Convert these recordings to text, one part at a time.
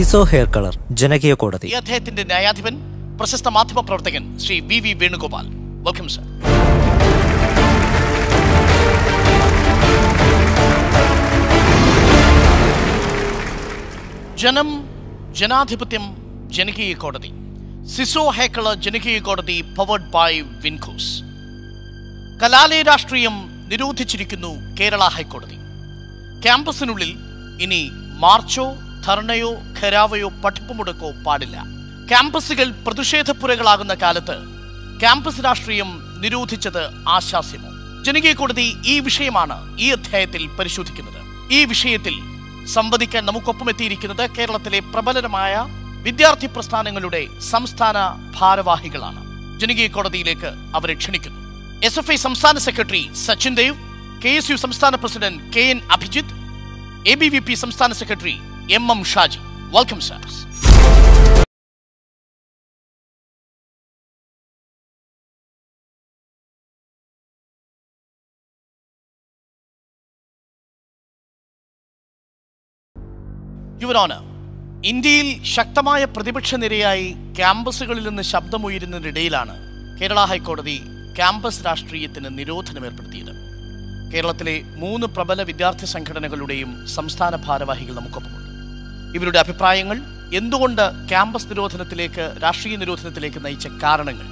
സിസോ hair colour ജനകീയ കോടതി. ഈ അദ്ദേഹത്തിന്റെ ന്യായാധിപൻ പ്രശസ്ത മാധ്യമ പ്രവർത്തകൻ Shri V Venugopal. Welcome sir. ജനം, ജനാധിപത്യം, ജനകീയ കോടതി. സിസോ ഹെയർ കളർ ജനകീയ കോടതി പവർഡ് ബൈ വിൻകൂസ്. കലാലയ രാഷ്ട്രീയം നിരോധിച്ചിരിക്കുന്നു കേരള ഹൈക്കോടതി. ക്യാമ്പസിനുള്ളിൽ ഇനി മാർച്ചോ ധർണയോ ഖരാവയോ പഠിപ്പുമുടക്കോ പാടില്ല. ക്യാമ്പസുകൾ പ്രതിഷേധപ്പുരകളാകുന്ന കാലത്ത് ക്യാമ്പസ് രാഷ്ട്രീയം നിരോധിച്ചത് ആശാസ്യമോ? ജനകീയ കോടതി ഈ വിഷയമാണ് ഈ അധ്യായത്തിൽ പരിശോധിക്കുന്നത്. ഈ വിഷയത്തിൽ സംവദിക്കാൻ നമുക്കൊപ്പം എത്തിയിരിക്കുന്നത് കേരളത്തിലെ പ്രബലമായ വിദ്യാർത്ഥി പ്രസ്ഥാനങ്ങളുടെ സംസ്ഥാന ഭാരവാഹികളാണ്. ജനകീയ കോടതിയിലേക്ക് അവരെ ക്ഷണിക്കുന്നു. SFI സംസ്ഥാന സെക്രട്ടറി സച്ചിൻ ദേവ്, KSU സംസ്ഥാന പ്രസിഡന്റ് KN അഭിജിത്ത്, ABVP സംസ്ഥാന secretary MM Shaji. Welcome sir. Your honour, ഇന്ത്യയിൽ ശക്തമായ പ്രതിപക്ഷ നിരയായി ക്യാമ്പസുകളിൽ നിന്ന് ശബ്ദമുയരുന്നതിനിടയിലാണ് കേരള ഹൈക്കോടതി ക്യാമ്പസ് രാഷ്ട്രീയത്തിന് നിരോധനം ഏർപ്പെടുത്തിയത്. കേരളത്തിലെ 3 പ്രബല വിദ്യാർത്ഥി സംഘടനകളുടെയും സംസ്ഥാന ഭാരവാഹികൾ നമുക്കൊപ്പമുണ്ട്. ഇവരുടെ അഭിപ്രായങ്ങൾ, എന്തുകൊണ്ട് ക്യാമ്പസ് നിരോധനത്തിലേക്ക്, രാഷ്ട്രീയ നിരോധനത്തിലേക്ക് നയിച്ച കാരണങ്ങൾ,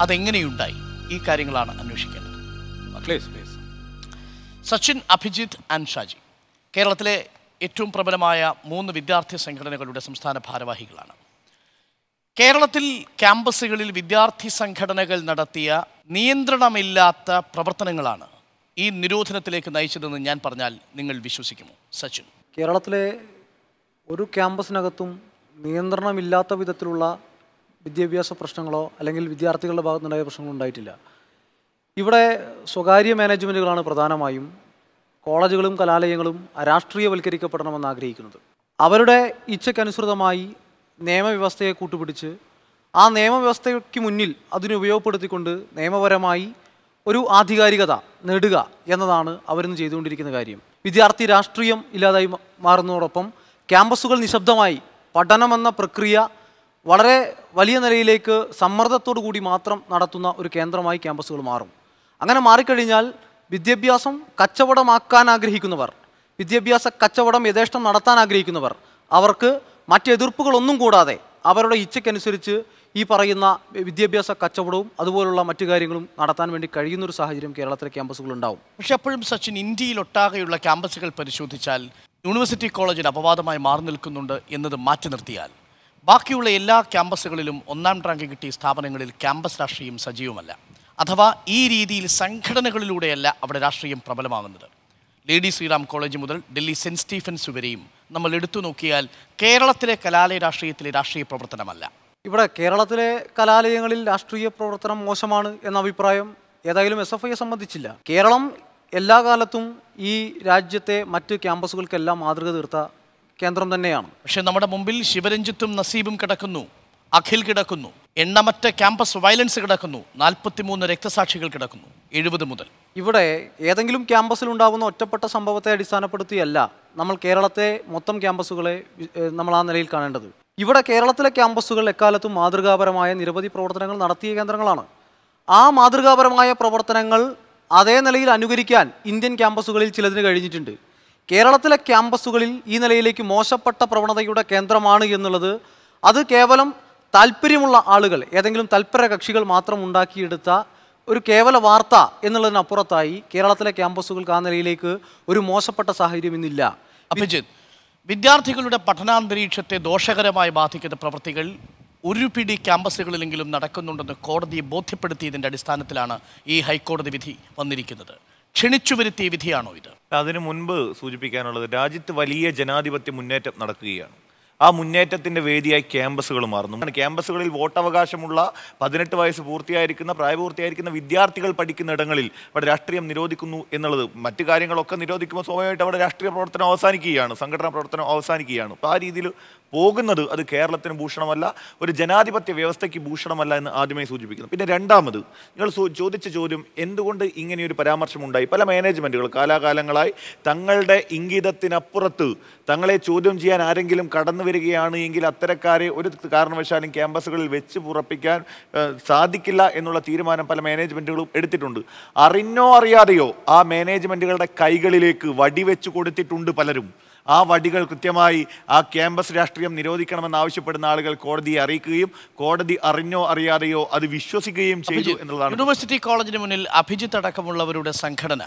അതെങ്ങനെയുണ്ടായി, ഈ കാര്യങ്ങളാണ് അന്വേഷിക്കേണ്ടത്. സച്ചിൻ, അഭിജിത്ത് ആൻഡ് ഷാജി കേരളത്തിലെ ഏറ്റവും പ്രബലമായ 3 വിദ്യാർത്ഥി സംഘടനകളുടെ സംസ്ഥാന ഭാരവാഹികളാണ്. കേരളത്തിൽ ക്യാമ്പസുകളിൽ വിദ്യാർത്ഥി സംഘടനകൾ നടത്തിയ നിയന്ത്രണമില്ലാത്ത പ്രവർത്തനങ്ങളാണ് ഈ നിരോധനത്തിലേക്ക് നയിച്ചതെന്ന് ഞാൻ പറഞ്ഞാൽ നിങ്ങൾ വിശ്വസിക്കുമോ? സച്ചിൻ. കേരളത്തിലെ ഒരു ക്യാമ്പസിനകത്തും നിയന്ത്രണമില്ലാത്ത വിധത്തിലുള്ള വിദ്യാഭ്യാസ പ്രശ്നങ്ങളോ അല്ലെങ്കിൽ വിദ്യാർത്ഥികളുടെ ഭാഗത്തുനിന്നുണ്ടായ പ്രശ്നങ്ങളോ ഉണ്ടായിട്ടില്ല. ഇവിടെ സ്വകാര്യ മാനേജ്മെൻറ്റുകളാണ് പ്രധാനമായും കോളേജുകളും കലാലയങ്ങളും രാഷ്ട്രീയവൽക്കരിക്കപ്പെടണമെന്ന് ആഗ്രഹിക്കുന്നത്. അവരുടെ ഇച്ഛയ്ക്കനുസൃതമായി നിയമവ്യവസ്ഥയെ കൂട്ടുപിടിച്ച് ആ നിയമവ്യവസ്ഥയ്ക്ക് മുന്നിൽ അതിനെ ഉപയോഗപ്പെടുത്തിക്കൊണ്ട് നിയമപരമായി ഒരു ആധികാരികത നേടുക എന്നതാണ് അവരിന്ന് ചെയ്തുകൊണ്ടിരിക്കുന്ന കാര്യം. വിദ്യാർത്ഥി രാഷ്ട്രീയം ഇല്ലാതായി മാറുന്നതോടൊപ്പം ക്യാമ്പസുകൾ നിശബ്ദമായി പഠനമെന്ന പ്രക്രിയ വളരെ വലിയ നിലയിലേക്ക് സമ്മർദ്ദത്തോടു കൂടി മാത്രം നടത്തുന്ന ഒരു കേന്ദ്രമായി ക്യാമ്പസുകൾ മാറും. അങ്ങനെ മാറിക്കഴിഞ്ഞാൽ വിദ്യാഭ്യാസം കച്ചവടമാക്കാൻ ആഗ്രഹിക്കുന്നവർ, വിദ്യാഭ്യാസ കച്ചവടം യഥേഷ്ടം നടത്താൻ ആഗ്രഹിക്കുന്നവർ, അവർക്ക് മറ്റെതിർപ്പുകളൊന്നും കൂടാതെ അവരുടെ ഇച്ഛയ്ക്കനുസരിച്ച് ഈ പറയുന്ന വിദ്യാഭ്യാസ കച്ചവടവും അതുപോലുള്ള മറ്റു കാര്യങ്ങളും നടത്താൻ വേണ്ടി കഴിയുന്നൊരു സാഹചര്യം കേരളത്തിലെ ക്യാമ്പസുകൾ ഉണ്ടാവും. പക്ഷെ അപ്പോഴും സച്ചിൻ, ഇന്ത്യയിലൊട്ടാകെയുള്ള ക്യാമ്പസുകൾ പരിശോധിച്ചാൽ യൂണിവേഴ്സിറ്റി കോളേജിന് അപവാദമായി മാറി നിൽക്കുന്നുണ്ട് എന്നത് മാറ്റി നിർത്തിയാൽ ബാക്കിയുള്ള എല്ലാ ക്യാമ്പസുകളിലും 1ാം റാങ്ക് കിട്ടിയ സ്ഥാപനങ്ങളിൽ ക്യാമ്പസ് രാഷ്ട്രീയം സജീവമല്ല. അഥവാ ഈ രീതിയിൽ സംഘടനകളിലൂടെയല്ല അവിടെ രാഷ്ട്രീയം പ്രബലമാകുന്നത്. ലേഡി ശ്രീറാം കോളേജ് മുതൽ ഡൽഹി സെൻറ്റ് സ്റ്റീഫൻസ് വരെയും നമ്മൾ എടുത്തു നോക്കിയാൽ കേരളത്തിലെ കലാലയ രാഷ്ട്രീയത്തിലെ രാഷ്ട്രീയ പ്രവർത്തനമല്ല. ഇവിടെ കേരളത്തിലെ കലാലയങ്ങളിൽ രാഷ്ട്രീയ പ്രവർത്തനം മോശമാണ് എന്ന അഭിപ്രായം ഏതായാലും SFIയെ സംബന്ധിച്ചില്ല. കേരളം എല്ലാ കാലത്തും ഈ രാജ്യത്തെ മറ്റ് ക്യാമ്പസുകൾക്കെല്ലാം മാതൃക തീർത്ത കേന്ദ്രം തന്നെയാണ്. പക്ഷെ നമ്മുടെ മുമ്പിൽ ശിവരഞ്ജിത്തും നസീബും കിടക്കുന്നു, അഖിൽ കിടക്കുന്നു, എണ്ണമറ്റ ക്യാമ്പസ് വയലൻസ് കിടക്കുന്നു, 43 രക്തസാക്ഷികൾ കിടക്കുന്നു 70 മുതൽ. ഇവിടെ ഏതെങ്കിലും ക്യാമ്പസിലുണ്ടാകുന്ന ഒറ്റപ്പെട്ട സംഭവത്തെ അടിസ്ഥാനപ്പെടുത്തിയല്ല നമ്മൾ കേരളത്തെ മൊത്തം ക്യാമ്പസുകളെ നമ്മൾ ആ നിലയിൽ കാണേണ്ടത്. ഇവിടെ കേരളത്തിലെ ക്യാമ്പസുകൾ എക്കാലത്തും മാതൃകാപരമായ നിരവധി പ്രവർത്തനങ്ങൾ നടത്തിയ കേന്ദ്രങ്ങളാണ്. ആ മാതൃകാപരമായ പ്രവർത്തനങ്ങൾ അതേ നിലയിൽ അനുകരിക്കാൻ ഇന്ത്യൻ ക്യാമ്പസുകളിൽ ചിലതിന് കഴിഞ്ഞിട്ടുണ്ട്. കേരളത്തിലെ ക്യാമ്പസുകളിൽ ഈ നിലയിലേക്ക് മോശപ്പെട്ട പ്രവണതയുടെ കേന്ദ്രമാണ് എന്നുള്ളത് അത് കേവലം താല്പര്യമുള്ള ആളുകൾ, ഏതെങ്കിലും തൽപര കക്ഷികൾ മാത്രം ഉണ്ടാക്കിയെടുത്ത ഒരു കേവല വാർത്ത എന്നുള്ളതിനപ്പുറത്തായി കേരളത്തിലെ ക്യാമ്പസുകൾക്ക് ആ നിലയിലേക്ക് ഒരു മോശപ്പെട്ട സാഹചര്യം ഇന്നില്ല. അഭിജിത്ത്, വിദ്യാർത്ഥികളുടെ പഠനാന്തരീക്ഷത്തെ ദോഷകരമായി ബാധിക്കുന്ന പ്രവൃത്തികൾ ഒരു പിടി ക്യാമ്പസുകളിലെങ്കിലും നടക്കുന്നുണ്ടെന്ന് കോടതിയെ ബോധ്യപ്പെടുത്തിയതിൻ്റെ അടിസ്ഥാനത്തിലാണ് ഈ ഹൈക്കോടതി വിധി വന്നിരിക്കുന്നത്. ക്ഷണിച്ചു വരുത്തിയ വിധിയാണോ ഇത്? അതിനു മുൻപ് സൂചിപ്പിക്കാനുള്ളത്, രാജ്യത്ത് വലിയ ജനാധിപത്യ മുന്നേറ്റം നടക്കുകയാണ്. ആ മുന്നേറ്റത്തിൻ്റെ വേദിയായി ക്യാമ്പസുകൾ മാറുന്നു. ക്യാമ്പസുകളിൽ വോട്ടവകാശമുള്ള 18 വയസ്സ് പ്രായപൂർത്തിയായിരിക്കുന്ന വിദ്യാർത്ഥികൾ പഠിക്കുന്ന ഇടങ്ങളിൽ അവിടെ രാഷ്ട്രീയം നിരോധിക്കുന്നു എന്നുള്ളത്, മറ്റു കാര്യങ്ങളൊക്കെ നിരോധിക്കുമ്പോൾ സ്വാഭാവികമായിട്ട് അവിടെ രാഷ്ട്രീയ പ്രവർത്തനം അവസാനിക്കുകയാണ്, സംഘടനാ പ്രവർത്തനം അവസാനിക്കുകയാണ്. അപ്പോൾ ആ രീതിയിൽ പോകുന്നത് അത് കേരളത്തിന് ഭൂഷണമല്ല, ഒരു ജനാധിപത്യ വ്യവസ്ഥയ്ക്ക് ഭൂഷണമല്ല എന്ന് ആദ്യമായി സൂചിപ്പിക്കുന്നു. പിന്നെ രണ്ടാമത്, നിങ്ങൾ ചോദിച്ച ചോദ്യം എന്തുകൊണ്ട് ഇങ്ങനെയൊരു പരാമർശമുണ്ടായി? പല മാനേജ്മെൻറ്റുകൾ കാലാകാലങ്ങളായി തങ്ങളുടെ ഇംഗിതത്തിനപ്പുറത്ത് തങ്ങളെ ചോദ്യം ചെയ്യാൻ ആരെങ്കിലും കടന്നു വരികയാണ് എങ്കിൽ അത്തരക്കാരെ ഒരു കാരണവശാലും ക്യാമ്പസുകളിൽ വെച്ച് ഉറപ്പിക്കാൻ സാധിക്കില്ല എന്നുള്ള തീരുമാനം പല മാനേജ്മെൻറ്റുകളും എടുത്തിട്ടുണ്ട്. അറിഞ്ഞോ അറിയാതെയോ ആ മാനേജ്മെൻറ്റുകളുടെ കൈകളിലേക്ക് വടിവെച്ച് കൊടുത്തിട്ടുണ്ട് പലരും. ആ വടികൾ കൃത്യമായി ആ ക്യാമ്പസ് രാഷ്ട്രീയം നിരോധിക്കണമെന്ന് ആവശ്യപ്പെടുന്ന ആളുകൾ കോടതിയെ അറിയിക്കുകയും കോടതി അറിഞ്ഞോ അറിയാതെയോ അത് വിശ്വസിക്കുകയും ചെയ്തു എന്നുള്ളതാണ്. യൂണിവേഴ്സിറ്റി കോളേജിന് മുന്നിൽ അഭിജിത്ത് അടക്കമുള്ളവരുടെ സംഘടന,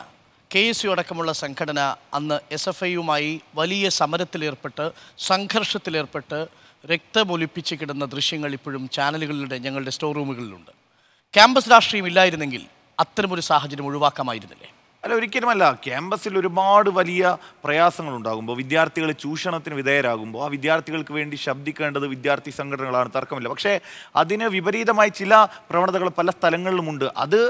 KSU അടക്കമുള്ള സംഘടന അന്ന് SFIയുമായി വലിയ സമരത്തിലേർപ്പെട്ട് സംഘർഷത്തിലേർപ്പെട്ട് രക്തമൊലിപ്പിച്ച് കിടന്ന ദൃശ്യങ്ങൾ ഇപ്പോഴും ചാനലുകളിലൂടെ ഞങ്ങളുടെ സ്റ്റോർ റൂമുകളിലുണ്ട്. ക്യാമ്പസ് രാഷ്ട്രീയം ഇല്ലായിരുന്നെങ്കിൽ അത്തരമൊരു സാഹചര്യം ഒഴിവാക്കാമായിരുന്നില്ലേ? അല്ല, ഒരിക്കലുമല്ല. ക്യാമ്പസിൽ ഒരുപാട് വലിയ പ്രയാസങ്ങളുണ്ടാകുമ്പോൾ, വിദ്യാർത്ഥികൾ ചൂഷണത്തിന് വിധേയരാകുമ്പോൾ ആ വിദ്യാർത്ഥികൾക്ക് വേണ്ടി ശബ്ദിക്കേണ്ടത് വിദ്യാർത്ഥി സംഘടനകളാണ്, തർക്കമില്ല. പക്ഷേ അതിന് വിപരീതമായി ചില പ്രവണതകൾ പല സ്ഥലങ്ങളിലുമുണ്ട്. അത്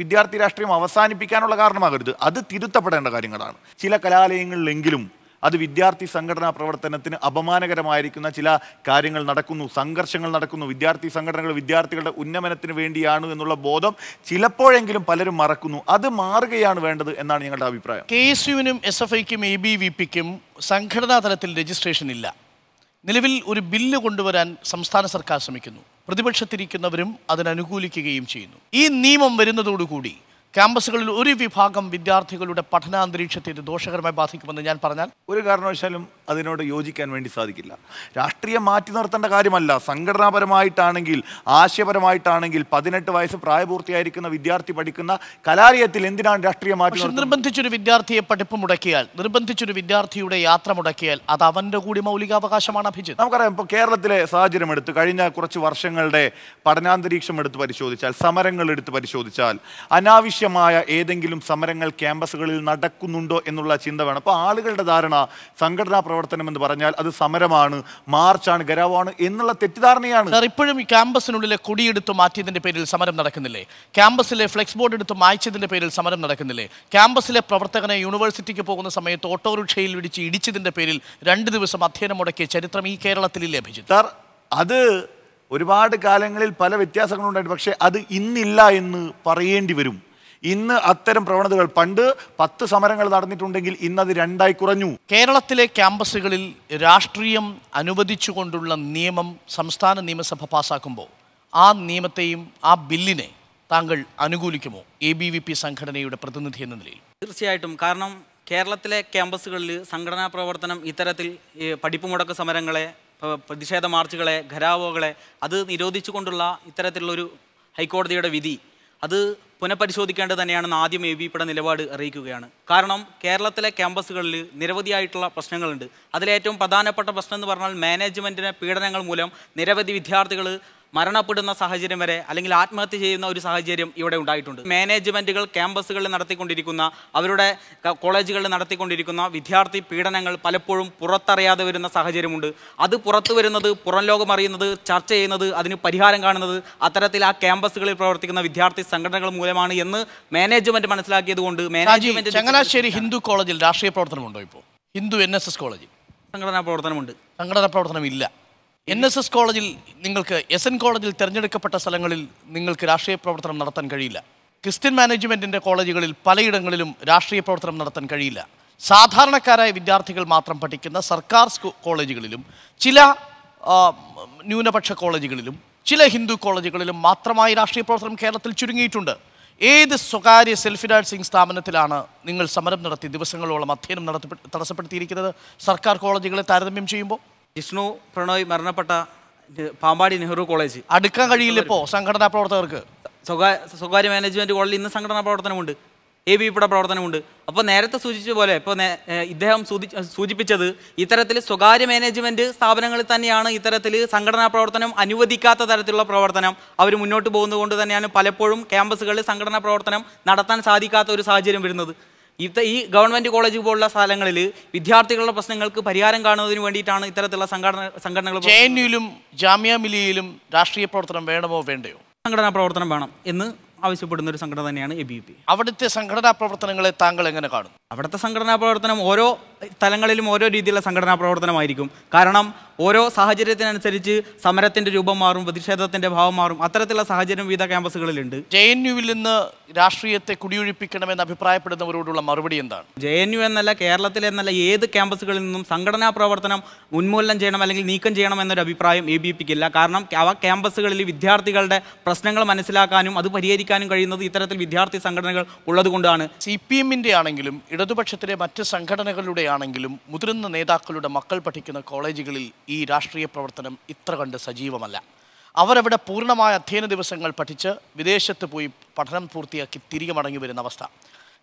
വിദ്യാർത്ഥി രാഷ്ട്രീയം അവസാനിപ്പിക്കാനുള്ള കാരണമാകരുത്. അത് തിരുത്തപ്പെടേണ്ട കാര്യങ്ങളാണ്. ചില കലാലയങ്ങളിലെങ്കിലും അത് വിദ്യാർത്ഥി സംഘടനാ പ്രവർത്തനത്തിന് അപമാനകരമായിരിക്കുന്ന ചില കാര്യങ്ങൾ നടക്കുന്നു, സംഘർഷങ്ങൾ നടക്കുന്നു. വിദ്യാർത്ഥി സംഘടനകൾ വിദ്യാർത്ഥികളുടെ ഉന്നമനത്തിന് വേണ്ടിയാണ് എന്നുള്ള ബോധം ചിലപ്പോഴെങ്കിലും പലരും മറക്കുന്നു. അത് മാറുകയാണ് വേണ്ടത് എന്നാണ് ഞങ്ങളുടെ അഭിപ്രായം. KSUവിനും SFIക്കും ABVPക്കും സംഘടനാ തലത്തിൽ രജിസ്ട്രേഷൻ ഇല്ല. നിലവിൽ ഒരു ബില്ല് കൊണ്ടുവരാൻ സംസ്ഥാന സർക്കാർ ശ്രമിക്കുന്നു. പ്രതിപക്ഷത്തിരിക്കുന്നവരും അതിനനുകൂലിക്കുകയും ചെയ്യുന്നു. ഈ നിയമം വരുന്നതോടുകൂടി ക്യാമ്പസുകളിൽ ഒരു വിഭാഗം വിദ്യാർത്ഥികളുടെ പഠനാന്തരീക്ഷത്തെ ഇത് ദോഷകരമായി ബാധിക്കുമെന്ന് ഞാൻ പറഞ്ഞാൽ ഒരു കാരണവശാലും അതിനോട് യോജിക്കാൻ വേണ്ടി സാധിക്കില്ല. രാഷ്ട്രീയം മാറ്റി നിർത്തേണ്ട കാര്യമല്ല. സംഘടനാപരമായിട്ടാണെങ്കിൽ ആശയപരമായിട്ടാണെങ്കിൽ 18 വയസ്സ് പ്രായപൂർത്തിയായിരിക്കുന്ന വിദ്യാർത്ഥി പഠിക്കുന്ന കലാലയത്തിൽ എന്തിനാണ് രാഷ്ട്രീയം മാറ്റി നിർത്തുന്നത്? നിർബന്ധിച്ചൊരു വിദ്യാർത്ഥിയെ പഠിപ്പ് മുടക്കിയാൽ, നിർബന്ധിച്ചൊരു വിദ്യാർത്ഥിയുടെ യാത്ര മുടക്കിയാൽ അത് അവൻ്റെ കൂടി മൗലികാവകാശമാണ്. അഭിജിത്ത്, നമുക്കറിയാം, ഇപ്പോൾ കേരളത്തിലെ സാഹചര്യം എടുത്ത് കഴിഞ്ഞ കുറച്ച് വർഷങ്ങളുടെ പഠനാന്തരീക്ഷം എടുത്ത് പരിശോധിച്ചാൽ, സമരങ്ങൾ എടുത്ത് പരിശോധിച്ചാൽ, അനാവശ്യമായ ഏതെങ്കിലും സമരങ്ങൾ ക്യാമ്പസുകളിൽ നടക്കുന്നുണ്ടോ എന്നുള്ള ചിന്ത വേണം. അപ്പോൾ ആളുകളുടെ ധാരണ സംഘടനാ പ്രവർത്തനം എന്ന് പറഞ്ഞാൽ അത് സമരമാണ്, മാർച്ചാണ്, ഗരാവാണ് എന്നുള്ള തെറ്റിദ്ധാരണയാണ്. സാർ, ഇപ്പോഴും ഈ ക്യാമ്പസിനുള്ളിലെ കൊടിയെടുത്ത് മാറ്റിയതിന്റെ പേരിൽ സമരം നടക്കുന്നില്ലേ? ക്യാമ്പസിലെ ഫ്ലെക്സ് ബോർഡ് എടുത്ത് മായ്ച്ചതിന്റെ പേരിൽ സമരം നടക്കുന്നില്ലേ? ക്യാമ്പസിലെ പ്രവർത്തകനെ യൂണിവേഴ്സിറ്റിക്ക് പോകുന്ന സമയത്ത് ഓട്ടോറിക്ഷയിൽ ഇടിച്ചതിന്റെ പേരിൽ 2 ദിവസം അധ്യയനം മുടക്കിയ ചരിത്രം ഈ കേരളത്തിലില്ലേ അഭിജിത്ത്? സാർ, അത് ഒരുപാട് കാലങ്ങളിൽ പല വ്യത്യാസങ്ങളുണ്ടായിട്ട്, പക്ഷേ അത് ഇന്നില്ല എന്ന് പറയേണ്ടി വരും. ഇന്ന് അത്തരം പ്രവണതകൾ, പണ്ട് 10 സമരങ്ങൾ നടന്നിട്ടുണ്ടെങ്കിൽ ഇന്നത് 2ആയി കുറഞ്ഞു. കേരളത്തിലെ ക്യാമ്പസുകളിൽ രാഷ്ട്രീയം അനുവദിച്ചുകൊണ്ടുള്ള നിയമം സംസ്ഥാന നിയമസഭ പാസാക്കുമ്പോൾ ആ നിയമത്തെയും ആ ബില്ലിനെ താങ്കൾ അനുകൂലിക്കുമോ ABVP സംഘടനയുടെ പ്രതിനിധി എന്ന നിലയിൽ? തീർച്ചയായിട്ടും. കാരണം കേരളത്തിലെ ക്യാമ്പസുകളിൽ സംഘടനാ പ്രവർത്തനം ഇത്തരത്തിൽ പഠിപ്പ് മുടക്ക് സമരങ്ങളെ, പ്രതിഷേധ മാർച്ചുകളെ, ഘരാവോകളെ അത് നിരോധിച്ചുകൊണ്ടുള്ള ഇത്തരത്തിലുള്ളൊരു ഹൈക്കോടതിയുടെ വിധി അത് പുനഃപരിശോധിക്കേണ്ടത് തന്നെയാണെന്ന് ആദ്യം ABVPയുടെ നിലപാട് അറിയിക്കുകയാണ്. കാരണം കേരളത്തിലെ ക്യാമ്പസുകളിൽ നിരവധിയായിട്ടുള്ള പ്രശ്നങ്ങളുണ്ട്. അതിലേറ്റവും പ്രധാനപ്പെട്ട പ്രശ്നം എന്ന് പറഞ്ഞാൽ മാനേജ്മെൻറ്റിൻ്റെ പീഡനങ്ങൾ മൂലം നിരവധി വിദ്യാർത്ഥികൾ മരണപ്പെടുന്ന സാഹചര്യം വരെ അല്ലെങ്കിൽ ആത്മഹത്യ ചെയ്യുന്ന ഒരു സാഹചര്യം ഇവിടെ ഉണ്ടായിട്ടുണ്ട്. മാനേജ്മെൻറ്റുകൾ ക്യാമ്പസുകളിൽ നടത്തിക്കൊണ്ടിരിക്കുന്ന, അവരുടെ കോളേജുകളിൽ നടത്തിക്കൊണ്ടിരിക്കുന്ന വിദ്യാർത്ഥി പീഡനങ്ങൾ പലപ്പോഴും പുറത്തറിയാതെ വരുന്ന സാഹചര്യമുണ്ട്. അത് പുറത്തു വരുന്നത്, പുറം ലോകം അറിയുന്നത്, ചർച്ച ചെയ്യുന്നത്, അതിന് പരിഹാരം കാണുന്നത് അത്തരത്തിൽ ആ ക്യാമ്പസുകളിൽ പ്രവർത്തിക്കുന്ന വിദ്യാർത്ഥി സംഘടനകൾ മൂലമാണ് എന്ന് മാനേജ്മെൻറ്റ് മനസ്സിലാക്കിയതുകൊണ്ട് മാനേജ്മെൻറ്റ് ചങ്ങനാശ്ശേരി ഹിന്ദു കോളേജിൽ രാഷ്ട്രീയ പ്രവർത്തനമുണ്ടോ? ഇപ്പോൾ ഹിന്ദു NSS കോളേജിൽ സംഘടനാ പ്രവർത്തനമുണ്ട്. സംഘടനാ പ്രവർത്തനമില്ല. NSS കോളേജിൽ നിങ്ങൾക്ക്, SN കോളേജിൽ തിരഞ്ഞെടുക്കപ്പെട്ട സ്ഥലങ്ങളിൽ നിങ്ങൾക്ക് രാഷ്ട്രീയ പ്രവർത്തനം നടത്താൻ കഴിയില്ല. ക്രിസ്ത്യൻ മാനേജ്മെൻറ്റിൻ്റെ കോളേജുകളിൽ പലയിടങ്ങളിലും രാഷ്ട്രീയ പ്രവർത്തനം നടത്താൻ കഴിയില്ല. സാധാരണക്കാരായ വിദ്യാർത്ഥികൾ മാത്രം പഠിക്കുന്ന സർക്കാർ കോളേജുകളിലും ചില ന്യൂനപക്ഷ കോളേജുകളിലും ചില ഹിന്ദു കോളേജുകളിലും മാത്രമായി രാഷ്ട്രീയ പ്രവർത്തനം കേരളത്തിൽ ചുരുങ്ങിയിട്ടുണ്ട്. ഏത് സ്വകാര്യ സെൽഫ് ഫിനാൻസിങ് സ്ഥാപനത്തിലാണ് നിങ്ങൾ സമരം നടത്തി ദിവസങ്ങളോളം അധ്യയനം തടസ്സപ്പെടുത്തിയിരിക്കുന്നത് സർക്കാർ കോളേജുകളെ താരതമ്യം ചെയ്യുമ്പോൾ? ജിഷ്ണു പ്രണോയ് മരണപ്പെട്ട പാമ്പാടി നെഹ്റു കോളേജ് അടുക്കാൻ കഴിയില്ല ഇപ്പോൾ സംഘടനാ പ്രവർത്തകർക്ക്. സ്വകാര്യ മാനേജ്മെൻറ്റ് കോളേജിൽ ഇന്ന് സംഘടനാ പ്രവർത്തനമുണ്ട്, ABVPയുടെ പ്രവർത്തനമുണ്ട്. അപ്പോൾ നേരത്തെ സൂചിപ്പിച്ച പോലെ ഇപ്പോൾ ഇദ്ദേഹം സൂചിപ്പിച്ചത് ഇത്തരത്തിൽ സ്വകാര്യ മാനേജ്മെൻറ്റ് സ്ഥാപനങ്ങളിൽ തന്നെയാണ് ഇത്തരത്തിൽ സംഘടനാ പ്രവർത്തനം അനുവദിക്കാത്ത തരത്തിലുള്ള പ്രവർത്തനം അവർ മുന്നോട്ട് പോകുന്നത് കൊണ്ട് തന്നെയാണ് പലപ്പോഴും ക്യാമ്പസുകളിൽ സംഘടനാ പ്രവർത്തനം നടത്താൻ സാധിക്കാത്ത ഒരു സാഹചര്യം വരുന്നത്. ഈ ഗവൺമെൻറ് കോളേജ് പോലുള്ള സ്ഥലങ്ങളിൽ വിദ്യാർത്ഥികളുടെ പ്രശ്നങ്ങൾക്ക് പരിഹാരം കാണുന്നതിന് വേണ്ടിയിട്ടാണ് ഇത്തരത്തിലുള്ള സംഘടനകൾ. JNUവിലും ജാമിയ മിലിയയിലും രാഷ്ട്രീയ പ്രവർത്തനം വേണമോ വേണ്ടയോ? സംഘടനാ പ്രവർത്തനം വേണം എന്ന് ആവശ്യപ്പെടുന്ന ഒരു സംഘടന തന്നെയാണ് ABVP. അവിടുത്തെ സംഘടനാ പ്രവർത്തനങ്ങളെ താങ്കൾ എങ്ങനെ കാണുന്നു? അവിടുത്തെ സംഘടനാ പ്രവർത്തനം ഓരോ തലങ്ങളിലും ഓരോ രീതിയിലുള്ള സംഘടനാ പ്രവർത്തനമായിരിക്കും. കാരണം ഓരോ സാഹചര്യത്തിനനുസരിച്ച് സമരത്തിൻ്റെ രൂപം മാറും, പ്രതിഷേധത്തിൻ്റെ ഭാവം മാറും. അത്തരത്തിലുള്ള സാഹചര്യം വിവിധ ക്യാമ്പസുകളിലുണ്ട്. JNUവിൽ നിന്ന് രാഷ്ട്രീയത്തെ കുടിയൊഴിപ്പിക്കണമെന്ന് അഭിപ്രായപ്പെടുന്നവരോടുള്ള മറുപടി എന്താണ്? JNU എന്നല്ല, കേരളത്തിലെന്നല്ല ഏത് ക്യാമ്പസുകളിൽ നിന്നും സംഘടനാ പ്രവർത്തനം ഉന്മൂലനം ചെയ്യണം അല്ലെങ്കിൽ നീക്കം ചെയ്യണം എന്നൊരു അഭിപ്രായം ABVPക്കില്ല. കാരണം ആ ക്യാമ്പസുകളിൽ വിദ്യാർത്ഥികളുടെ പ്രശ്നങ്ങൾ മനസ്സിലാക്കാനും അത് പരിഹരിക്കാനും കഴിയുന്നത് ഇത്തരത്തിൽ വിദ്യാർത്ഥി സംഘടനകൾ ഉള്ളതുകൊണ്ടാണ്. CPMന്റെ ആണെങ്കിലും ഇടതുപക്ഷത്തിലെ മറ്റ് സംഘടനകളുടെ ആണെങ്കിലും മുതിർന്ന നേതാക്കളുടെ മക്കൾ പഠിക്കുന്ന കോളേജുകളിൽ ഈ രാഷ്ട്രീയ പ്രവർത്തനം ഇത്ര കണ്ട് സജീവമല്ല. അവരവിടെ പൂർണ്ണമായ അധ്യയന ദിവസങ്ങൾ പഠിച്ച് വിദേശത്ത് പോയി പഠനം പൂർത്തിയാക്കി തിരികെ മടങ്ങി വരുന്ന അവസ്ഥ.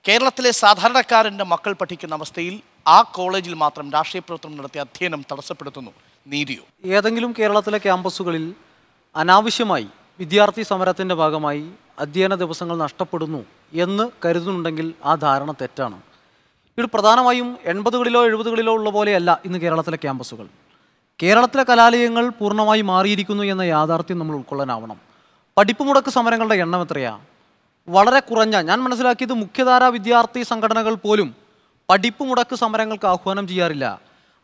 കേരളത്തിലെ സാധാരണക്കാരൻ്റെ മക്കൾ പഠിക്കുന്ന അവസ്ഥയിൽ ആ കോളേജിൽ മാത്രം രാഷ്ട്രീയ പ്രവർത്തനം നടത്തിയ അധ്യയനം തടസ്സപ്പെടുത്തുന്നു. നീതിയോ? ഏതെങ്കിലും കേരളത്തിലെ ക്യാമ്പസുകളിൽ അനാവശ്യമായി വിദ്യാർത്ഥി സമരത്തിൻ്റെ ഭാഗമായി അധ്യയന ദിവസങ്ങൾ നഷ്ടപ്പെടുന്നു എന്ന് കരുതുന്നുണ്ടെങ്കിൽ ആ ധാരണ തെറ്റാണ്. ഇത് പ്രധാനമായും 80കളിലോ 70കളിലോ ഉള്ള പോലെയല്ല ഇന്ന് കേരളത്തിലെ ക്യാമ്പസുകൾ. കേരളത്തിലെ കലാലയങ്ങൾ പൂർണ്ണമായി മാറിയിരിക്കുന്നു എന്ന യാഥാർത്ഥ്യം നമ്മൾ ഉൾക്കൊള്ളാനാവണം. പഠിപ്പ് മുടക്ക് സമരങ്ങളുടെ എണ്ണം എത്രയാണ്? വളരെ കുറഞ്ഞ, ഞാൻ മനസ്സിലാക്കിയത് മുഖ്യധാരാ വിദ്യാർത്ഥി സംഘടനകൾ പോലും പഠിപ്പ് മുടക്ക് സമരങ്ങൾക്ക് ആഹ്വാനം ചെയ്യാറില്ല.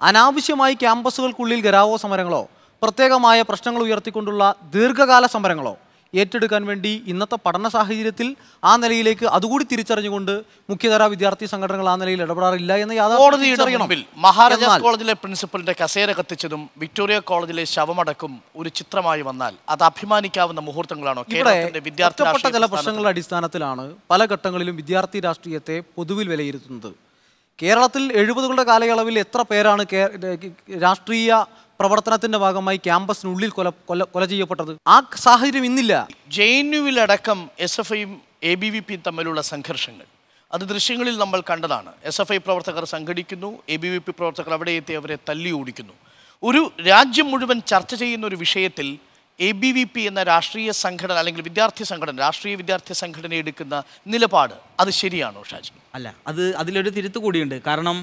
അനാവശ്യമായി ക്യാമ്പസുകൾക്കുള്ളിൽ ഗരാവോ സമരങ്ങളോ പ്രത്യേകമായ പ്രശ്നങ്ങൾ ഉയർത്തിക്കൊണ്ടുള്ള ദീർഘകാല സമരങ്ങളോ ഏറ്റെടുക്കാൻ വേണ്ടി ഇന്നത്തെ പഠന സാഹചര്യത്തിൽ ആ നിലയിലേക്ക് അതുകൂടി തിരിച്ചറിഞ്ഞുകൊണ്ട് മുഖ്യധാരാ വിദ്യാർത്ഥി സംഘടനകൾ ആ നിലയിൽ ഇടപെടാറില്ല എന്ന് യാഥാർത്ഥ്യം. മഹാരാജാസ് കോളേജിലെ പ്രിൻസിപ്പലിന്റെ കസേര കത്തിച്ചതും വിക്ടോറിയ കോളേജിലെ ശവമടക്കും ഒരു ചിത്രമായി വന്നാൽ അത് അഭിമാനിക്കാവുന്ന മുഹൂർത്തങ്ങളാണോ? ഒറ്റപ്പെട്ട ചില പ്രശ്നങ്ങളുടെ അടിസ്ഥാനത്തിലാണ് പല ഘട്ടങ്ങളിലും വിദ്യാർത്ഥി രാഷ്ട്രീയത്തെ പൊതുവിൽ വിലയിരുത്തുന്നത്. കേരളത്തിൽ 70കളുടെ കാലയളവിൽ എത്ര പേരാണ് രാഷ്ട്രീയ പ്രവർത്തനത്തിന്റെ ഭാഗമായി ക്യാമ്പസിനുള്ളിൽ കൊല ചെയ്യപ്പെട്ടത്? ആ സാഹചര്യം ഇന്നില്ല. JNUവിലടക്കം SFIയും ABVPയും തമ്മിലുള്ള സംഘർഷങ്ങൾ അത് ദൃശ്യങ്ങളിൽ നമ്മൾ കണ്ടതാണ്. SFI പ്രവർത്തകർ സംഘടിക്കുന്നു, ABVP പ്രവർത്തകർ അവിടെ എത്തി അവരെ തല്ലി ഓടിക്കുന്നു. ഒരു രാജ്യം മുഴുവൻ ചർച്ച ചെയ്യുന്ന ഒരു വിഷയത്തിൽ ABVP എന്ന രാഷ്ട്രീയ സംഘടന അല്ലെങ്കിൽ വിദ്യാർത്ഥി സംഘടന, രാഷ്ട്രീയ വിദ്യാർത്ഥി സംഘടന എടുക്കുന്ന നിലപാട് അത് ശരിയാണോ ഷാജി? അല്ല, അതിലൊരു തിരുത്ത് കൂടിയുണ്ട്. കാരണം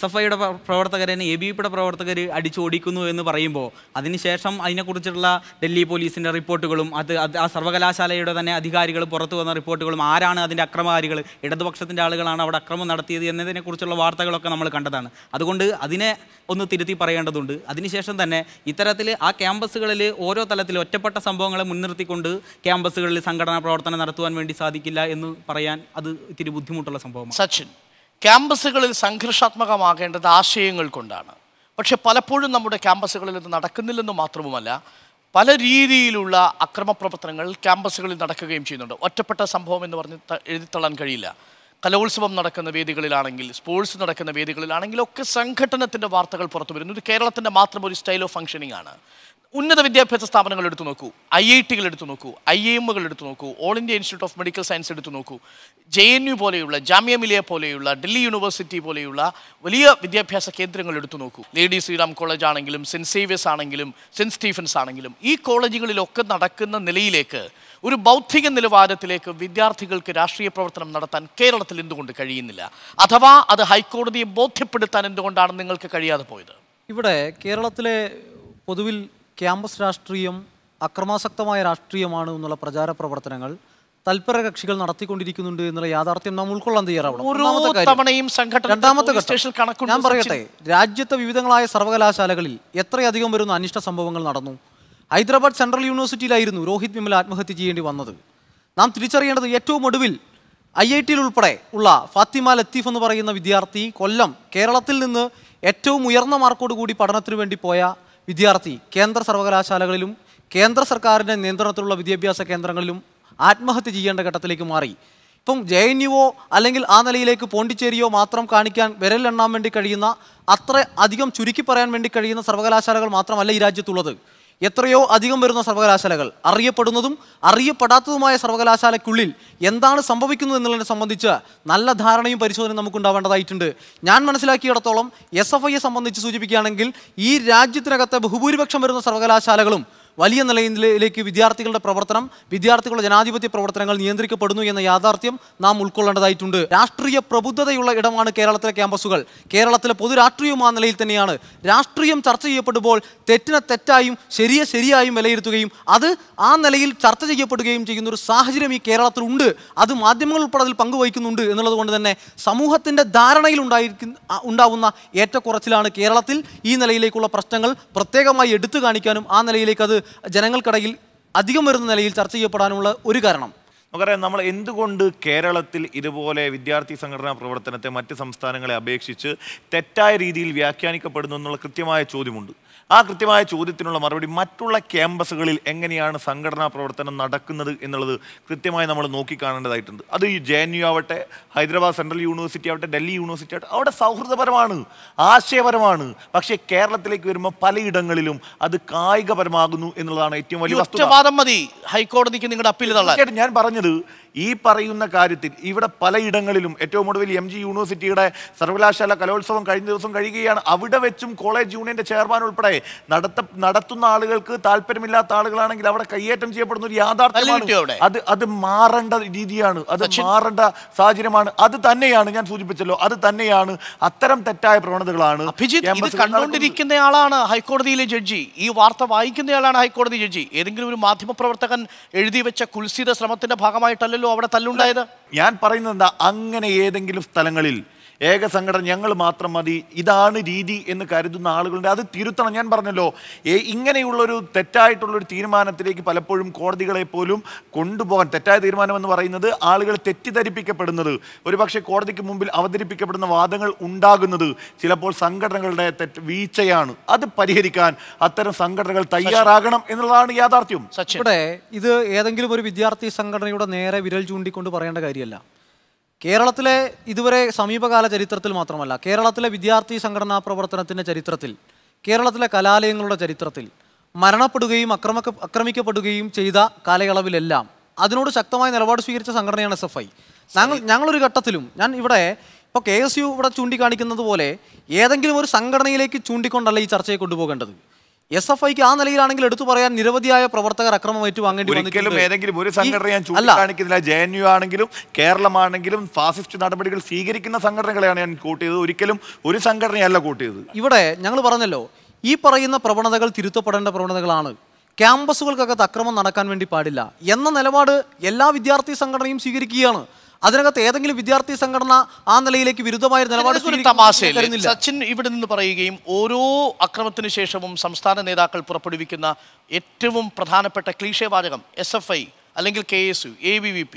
SFIയുടെ പ്രവർത്തകരെ ABVPയുടെ പ്രവർത്തകർ അടിച്ചോടിക്കുന്നു എന്ന് പറയുമ്പോൾ അതിനുശേഷം അതിനെക്കുറിച്ചുള്ള ഡൽഹി പോലീസിൻ്റെ റിപ്പോർട്ടുകളും ആ സർവകലാശാലയുടെ തന്നെ അധികാരികൾ പുറത്തു വന്ന റിപ്പോർട്ടുകളും ആരാണ് അതിൻ്റെ അക്രമകാരികൾ, ഇടതുപക്ഷത്തിൻ്റെ ആളുകളാണ് അവിടെ അക്രമം നടത്തിയത് എന്നതിനെക്കുറിച്ചുള്ള വാർത്തകളൊക്കെ നമ്മൾ കണ്ടതാണ്. അതുകൊണ്ട് അതിനെ ഒന്ന് തിരുത്തി പറയേണ്ടതുണ്ട്. അതിനുശേഷം തന്നെ ഇത്തരത്തിൽ ആ ക്യാമ്പസുകളിൽ ഓരോ തലത്തിൽ ഒറ്റപ്പെട്ട സംഭവങ്ങളെ മുൻനിർത്തിക്കൊണ്ട് ക്യാമ്പസുകളിൽ സംഘടനാ പ്രവർത്തനം നടത്തുവാൻ വേണ്ടി സാധിക്കില്ല എന്ന് പറയാൻ അത് ഇത്തിരി ബുദ്ധിമുട്ടുള്ള സംഭവമാണ്. സച്ചിൻ, ക്യാമ്പസുകളിൽ സംഘർഷാത്മകമാകേണ്ടത് ആശയങ്ങൾ കൊണ്ടാണ്. പക്ഷെ പലപ്പോഴും നമ്മുടെ ക്യാമ്പസുകളിൽ ഇത് നടക്കുന്നില്ലെന്ന് മാത്രവുമല്ല, പല രീതിയിലുള്ള അക്രമ പ്രവർത്തനങ്ങൾ ക്യാമ്പസുകളിൽ നടക്കുകയും ചെയ്യുന്നുണ്ട്. ഒറ്റപ്പെട്ട സംഭവം എന്ന് പറഞ്ഞ് എഴുതിത്തള്ളാൻ കഴിയില്ല. കലോത്സവം നടക്കുന്ന വേദികളിലാണെങ്കിൽ, സ്പോർട്സ് നടക്കുന്ന വേദികളിലാണെങ്കിലൊക്കെ സംഘടനത്തിൻ്റെ വാർത്തകൾ പുറത്തു വരുന്നു. ഇത് കേരളത്തിൻ്റെ മാത്രം ഒരു സ്റ്റൈൽ ഓഫ് ഫംഗ്ഷനിങ് ആണ്. ഉന്നത വിദ്യാഭ്യാസ സ്ഥാപനങ്ങൾ എടുത്തു നോക്കൂ, IITകൾ എടുത്തു നോക്കൂ, IIMകൾ എടുത്തു നോക്കൂ, all India institute of medical science എടുത്തു നോക്കൂ, JNU പോലെയുള്ള, ജാമിയ മിലിയ പോലെയുള്ള, ഡൽഹി യൂണിവേഴ്സിറ്റി പോലെയുള്ള വലിയ വിദ്യാഭ്യാസ കേന്ദ്രങ്ങൾ എടുത്തു നോക്കൂ. ലേഡി ശ്രീറാം കോളേജ് ആണെങ്കിലും, സെൻറ്റ് സേവിയേഴ്സ് ആണെങ്കിലും, സെൻറ്റ് സ്റ്റീഫൻസ് ആണെങ്കിലും, ഈ കോളേജുകളിലൊക്കെ നടക്കുന്ന നിലയിലേക്ക്, ഒരു ബൗദ്ധിക നിലവാരത്തിലേക്ക് വിദ്യാർത്ഥികൾക്ക് രാഷ്ട്രീയ പ്രവർത്തനം നടത്താൻ കേരളത്തിൽ എന്തുകൊണ്ട് കഴിയുന്നില്ല? അഥവാ അത് ഹൈക്കോടതിയെ ബോധ്യപ്പെടുത്താൻ എന്തുകൊണ്ടാണ് നിങ്ങൾക്ക് കഴിയാതെ പോയത്? ഇവിടെ കേരളത്തിലെ പൊതുവിൽ ക്യാമ്പസ് രാഷ്ട്രീയം അക്രമാസക്തമായ രാഷ്ട്രീയമാണ് എന്നുള്ള പ്രചാര പ്രവർത്തനങ്ങൾ തൽപര കക്ഷികൾ നടത്തിക്കൊണ്ടിരിക്കുന്നുണ്ട് എന്നുള്ള യാഥാർത്ഥ്യം നാം ഉൾക്കൊള്ളാൻ തയ്യാറാവണം. രണ്ടാമത്തെ ഘട്ടം ഞാൻ പറയട്ടെ, രാജ്യത്തെ വിവിധങ്ങളായ സർവകലാശാലകളിൽ എത്രയധികം വരുന്ന അനിഷ്ട സംഭവങ്ങൾ നടന്നു. ഹൈദരാബാദ് സെൻട്രൽ യൂണിവേഴ്സിറ്റിയിലായിരുന്നു രോഹിത് വിമൽ ആത്മഹത്യ ചെയ്യേണ്ടി വന്നത്. നാം തിരിച്ചറിയേണ്ടത് ഏറ്റവും ഒടുവിൽ IITയിൽ ഉൾപ്പെടെ ഉള്ള ഫാത്തിമ ലത്തീഫ് എന്ന് പറയുന്ന വിദ്യാർത്ഥി കൊല്ലം, കേരളത്തിൽ നിന്ന് ഏറ്റവും ഉയർന്ന മാർക്കോടുകൂടി പഠനത്തിന് വേണ്ടി പോയ വിദ്യാർത്ഥി കേന്ദ്ര സർവകലാശാലകളിലും കേന്ദ്ര സർക്കാരിൻ്റെ നിയന്ത്രണത്തിലുള്ള വിദ്യാഭ്യാസ കേന്ദ്രങ്ങളിലും ആത്മഹത്യ ചെയ്യേണ്ട ഘട്ടത്തിലേക്ക് മാറി. ഇപ്പം JNUവോ അല്ലെങ്കിൽ ആ നിലയിലേക്ക് പോണ്ടിച്ചേരിയോ മാത്രം കാണിക്കാൻ വിരലെണ്ണാൻ വേണ്ടി കഴിയുന്ന, അത്ര അധികം ചുരുക്കി പറയാൻ വേണ്ടി കഴിയുന്ന സർവകലാശാലകൾ മാത്രമല്ല ഈ രാജ്യത്തുള്ളത്. എത്രയോ അധികം വരുന്ന സർവകലാശാലകൾ, അറിയപ്പെടുന്നതും അറിയപ്പെടാത്തതുമായ സർവകലാശാലയ്ക്കുള്ളിൽ എന്താണ് സംഭവിക്കുന്നത് എന്നുള്ളതിനെ സംബന്ധിച്ച് നല്ല ധാരണയും പരിശോധനയും നമുക്കുണ്ടാവേണ്ടതായിട്ടുണ്ട്. ഞാൻ മനസ്സിലാക്കിയിടത്തോളം SFIയെ സംബന്ധിച്ച് സൂചിപ്പിക്കുകയാണെങ്കിൽ ഈ രാജ്യത്തിനകത്തെ ബഹുഭൂരിപക്ഷം വരുന്ന സർവകലാശാലകളും വലിയ നിലയിലേക്ക് വിദ്യാർത്ഥികളുടെ പ്രവർത്തനം, വിദ്യാർത്ഥികളുടെ ജനാധിപത്യ പ്രവർത്തനങ്ങൾ നിയന്ത്രിക്കപ്പെടുന്നു എന്ന യാഥാർത്ഥ്യം നാം ഉൾക്കൊള്ളേണ്ടതായിട്ടുണ്ട്. രാഷ്ട്രീയ പ്രബുദ്ധതയുള്ള ഇടമാണ് കേരളത്തിലെ ക്യാമ്പസുകൾ. കേരളത്തിലെ പൊതു രാഷ്ട്രീയവും ആ നിലയിൽ തന്നെയാണ്. രാഷ്ട്രീയം ചർച്ച ചെയ്യപ്പെടുമ്പോൾ തെറ്റിനെ തെറ്റായും ശരിയായും വിലയിരുത്തുകയും അത് ആ നിലയിൽ ചർച്ച ചെയ്യപ്പെടുകയും ചെയ്യുന്ന ഒരു സാഹചര്യം ഈ കേരളത്തിലുണ്ട്. അത് മാധ്യമങ്ങൾ ഉൾപ്പെടെ അതിൽ പങ്കുവഹിക്കുന്നുണ്ട് എന്നുള്ളത് കൊണ്ട് തന്നെ സമൂഹത്തിൻ്റെ ധാരണയിൽ ഉണ്ടാവുന്ന ഏറ്റക്കുറച്ചിലാണ് കേരളത്തിൽ ഈ നിലയിലേക്കുള്ള പ്രശ്നങ്ങൾ പ്രത്യേകമായി എടുത്തു കാണിക്കാനും ആ നിലയിലേക്ക് അത് ജനങ്ങൾക്കിടയിൽ അധികം വരുന്ന നിലയിൽ ചർച്ച ചെയ്യപ്പെടാനുള്ള ഒരു കാരണം. നമുക്കറിയാം, നമ്മൾ എന്തുകൊണ്ട് കേരളത്തിൽ ഇതുപോലെ വിദ്യാർത്ഥി സംഘടനാ പ്രവർത്തനത്തെ മറ്റ് സംസ്ഥാനങ്ങളെ അപേക്ഷിച്ച് തെറ്റായ രീതിയിൽ വ്യാഖ്യാനിക്കപ്പെടുന്നു എന്നുള്ള കൃത്യമായ ചോദ്യമുണ്ട്. ആ കൃത്യമായ ചോദ്യത്തിനുള്ള മറുപടി മറ്റുള്ള ക്യാമ്പസുകളിൽ എങ്ങനെയാണ് സംഘടനാ പ്രവർത്തനം നടക്കുന്നത് എന്നുള്ളത് കൃത്യമായി നമ്മൾ നോക്കിക്കാണേണ്ടതായിട്ടുണ്ട്. അത് ഈ JNU ആവട്ടെ, ഹൈദരാബാദ് സെൻട്രൽ യൂണിവേഴ്സിറ്റി ആവട്ടെ, ഡൽഹി യൂണിവേഴ്സിറ്റി ആവട്ടെ, അവിടെ സൗഹൃദപരമാണ്, ആശയപരമാണ്. പക്ഷേ കേരളത്തിലേക്ക് വരുമ്പോൾ പലയിടങ്ങളിലും അത് കായികപരമാകുന്നു എന്നുള്ളതാണ് ഏറ്റവും വലിയ വസ്തുത. മതി ഹൈക്കോടതിക്ക് നിങ്ങളുടെ അപ്പീൽ തള്ളാൻ. ഞാൻ പറഞ്ഞത് ഈ പറയുന്ന കാര്യത്തിൽ ഇവിടെ പലയിടങ്ങളിലും ഏറ്റവും ഒടുവിൽ MG യൂണിവേഴ്സിറ്റിയുടെ സർവകലാശാല കലോത്സവം കഴിഞ്ഞ ദിവസം കഴിയുകയാണ്. അവിടെ വെച്ചും കോളേജ് യൂണിയന്റെ ചെയർമാൻ ഉൾപ്പെടെ നടത്തുന്ന ആളുകൾക്ക് താല്പര്യമില്ലാത്ത ആളുകളാണെങ്കിൽ അവിടെ കയ്യേറ്റം ചെയ്യപ്പെടുന്ന ഒരു യാഥാർത്ഥ്യമാണ്. അത് മാറേണ്ട രീതിയാണ്, അത് മാറേണ്ട സാഹചര്യമാണ്. അത് തന്നെയാണ് ഞാൻ സൂചിപ്പിച്ചല്ലോ, അത് തന്നെയാണ് അത്തരം തെറ്റായ പ്രവണതകളാണ്. കണ്ടുകൊണ്ടിരിക്കുന്നയാളാണ് ഹൈക്കോടതിയിലെ ജഡ്ജി, ഈ വാർത്ത വായിക്കുന്നയാളാണ് ഹൈക്കോടതി ജഡ്ജി. ഏതെങ്കിലും ഒരു മാധ്യമപ്രവർത്തകൻ എഴുതി വെച്ച കുൽസിത ശ്രമത്തിന്റെ ഭാഗമായിട്ടല്ലല്ലോ അവിടെ തല്ലുണ്ടായത്. ഞാൻ പറയുന്നത് എന്താ, അങ്ങനെ ഏതെങ്കിലും സ്ഥലങ്ങളിൽ ഏക സംഘടന ഞങ്ങൾ മാത്രം മതി, ഇതാണ് രീതി എന്ന് കരുതുന്ന ആളുകളുണ്ട്. അത് തിരുത്തണം. ഞാൻ പറഞ്ഞല്ലോ, ഇങ്ങനെയുള്ളൊരു തെറ്റായിട്ടുള്ളൊരു തീരുമാനത്തിലേക്ക് പലപ്പോഴും കോടതികളെ പോലും കൊണ്ടുപോകാൻ, തെറ്റായ തീരുമാനം എന്ന് പറയുന്നത് ആളുകൾ തെറ്റിദ്ധരിപ്പിക്കപ്പെടുന്നത്, ഒരുപക്ഷെ കോടതിക്ക് മുമ്പിൽ അവതരിപ്പിക്കപ്പെടുന്ന വാദങ്ങൾ ഉണ്ടാകുന്നത് ചിലപ്പോൾ സംഘടനകളുടെ വീഴ്ചയാണ്. അത് പരിഹരിക്കാൻ അത്തരം സംഘടനകൾ തയ്യാറാകണം എന്നുള്ളതാണ് യാഥാർത്ഥ്യം. ഇവിടെ ഇത് ഏതെങ്കിലും ഒരു വിദ്യാർത്ഥി സംഘടനയുടെ നേരെ വിരൽ ചൂണ്ടിക്കൊണ്ട് പറയേണ്ട കാര്യമല്ല. കേരളത്തിലെ ഇതുവരെ സമീപകാല ചരിത്രത്തിൽ മാത്രമല്ല, കേരളത്തിലെ വിദ്യാർത്ഥി സംഘടനാ പ്രവർത്തനത്തിൻ്റെ ചരിത്രത്തിൽ, കേരളത്തിലെ കലാലയങ്ങളുടെ ചരിത്രത്തിൽ മരണപ്പെടുകയും ആക്രമിക്കപ്പെടുകയും ചെയ്ത കാലയളവിലെല്ലാം അതിനോട് ശക്തമായ നിലപാട് സ്വീകരിച്ച സംഘടനയാണ് SFI. ഞങ്ങളൊരു ഘട്ടത്തിലും, ഞാൻ ഇവിടെ ഇപ്പോൾ KSU ഇവിടെ ചൂണ്ടിക്കാണിക്കുന്നത് പോലെ ഏതെങ്കിലും ഒരു സംഘടനയിലേക്ക് ചൂണ്ടിക്കൊണ്ടല്ല ഈ ചർച്ചയെ കൊണ്ടുപോകേണ്ടത്. SFIക്ക് ആ നിലയിലാണെങ്കിൽ എടുത്തു പറയാൻ നിരവധിയായ പ്രവർത്തകർ അക്രമം ഏറ്റുവാങ്ങേണ്ടി ഒരിക്കലും ഏതെങ്കിലും ഒരു സംഘടന ഞാൻ ചൂണ്ടിക്കാണിക്കുന്നില്ല. JNU ആണെങ്കിലും കേരളമാണെങ്കിലും ഫാസിസ്റ്റ് നടപടികൾ സ്വീകരിക്കുന്ന സംഘടനകളെയാണ് ഞാൻ കോട്ട് ചെയ്തത്, ഒരിക്കലും ഒരു സംഘടനയല്ല കോട്ട് ചെയ്തത്. ഇവിടെ ഞങ്ങൾ പറഞ്ഞല്ലോ, ഈ പറയുന്ന പ്രവണതകൾ തിരുത്തപ്പെടേണ്ട പ്രവണതകളാണ്. ക്യാമ്പസുകൾക്കകത്ത് അക്രമം നടക്കാൻ വേണ്ടി പാടില്ല എന്ന നിലപാട് എല്ലാ വിദ്യാർത്ഥി സംഘടനയും സ്വീകരിക്കുകയാണ്. അതിനകത്ത് ഏതെങ്കിലും വിദ്യാർത്ഥി സംഘടന ആ നിലയിലേക്ക് വിരുദ്ധമായ നിലപാട് സച്ചിൻ ഇവിടെ നിന്ന് പറയുകയും ഓരോ അക്രമത്തിന് ശേഷവും സംസ്ഥാന നേതാക്കൾ പുറപ്പെടുവിക്കുന്ന ഏറ്റവും പ്രധാനപ്പെട്ട ക്ലീഷേ വാചകം SFI അല്ലെങ്കിൽ KSU, ABVP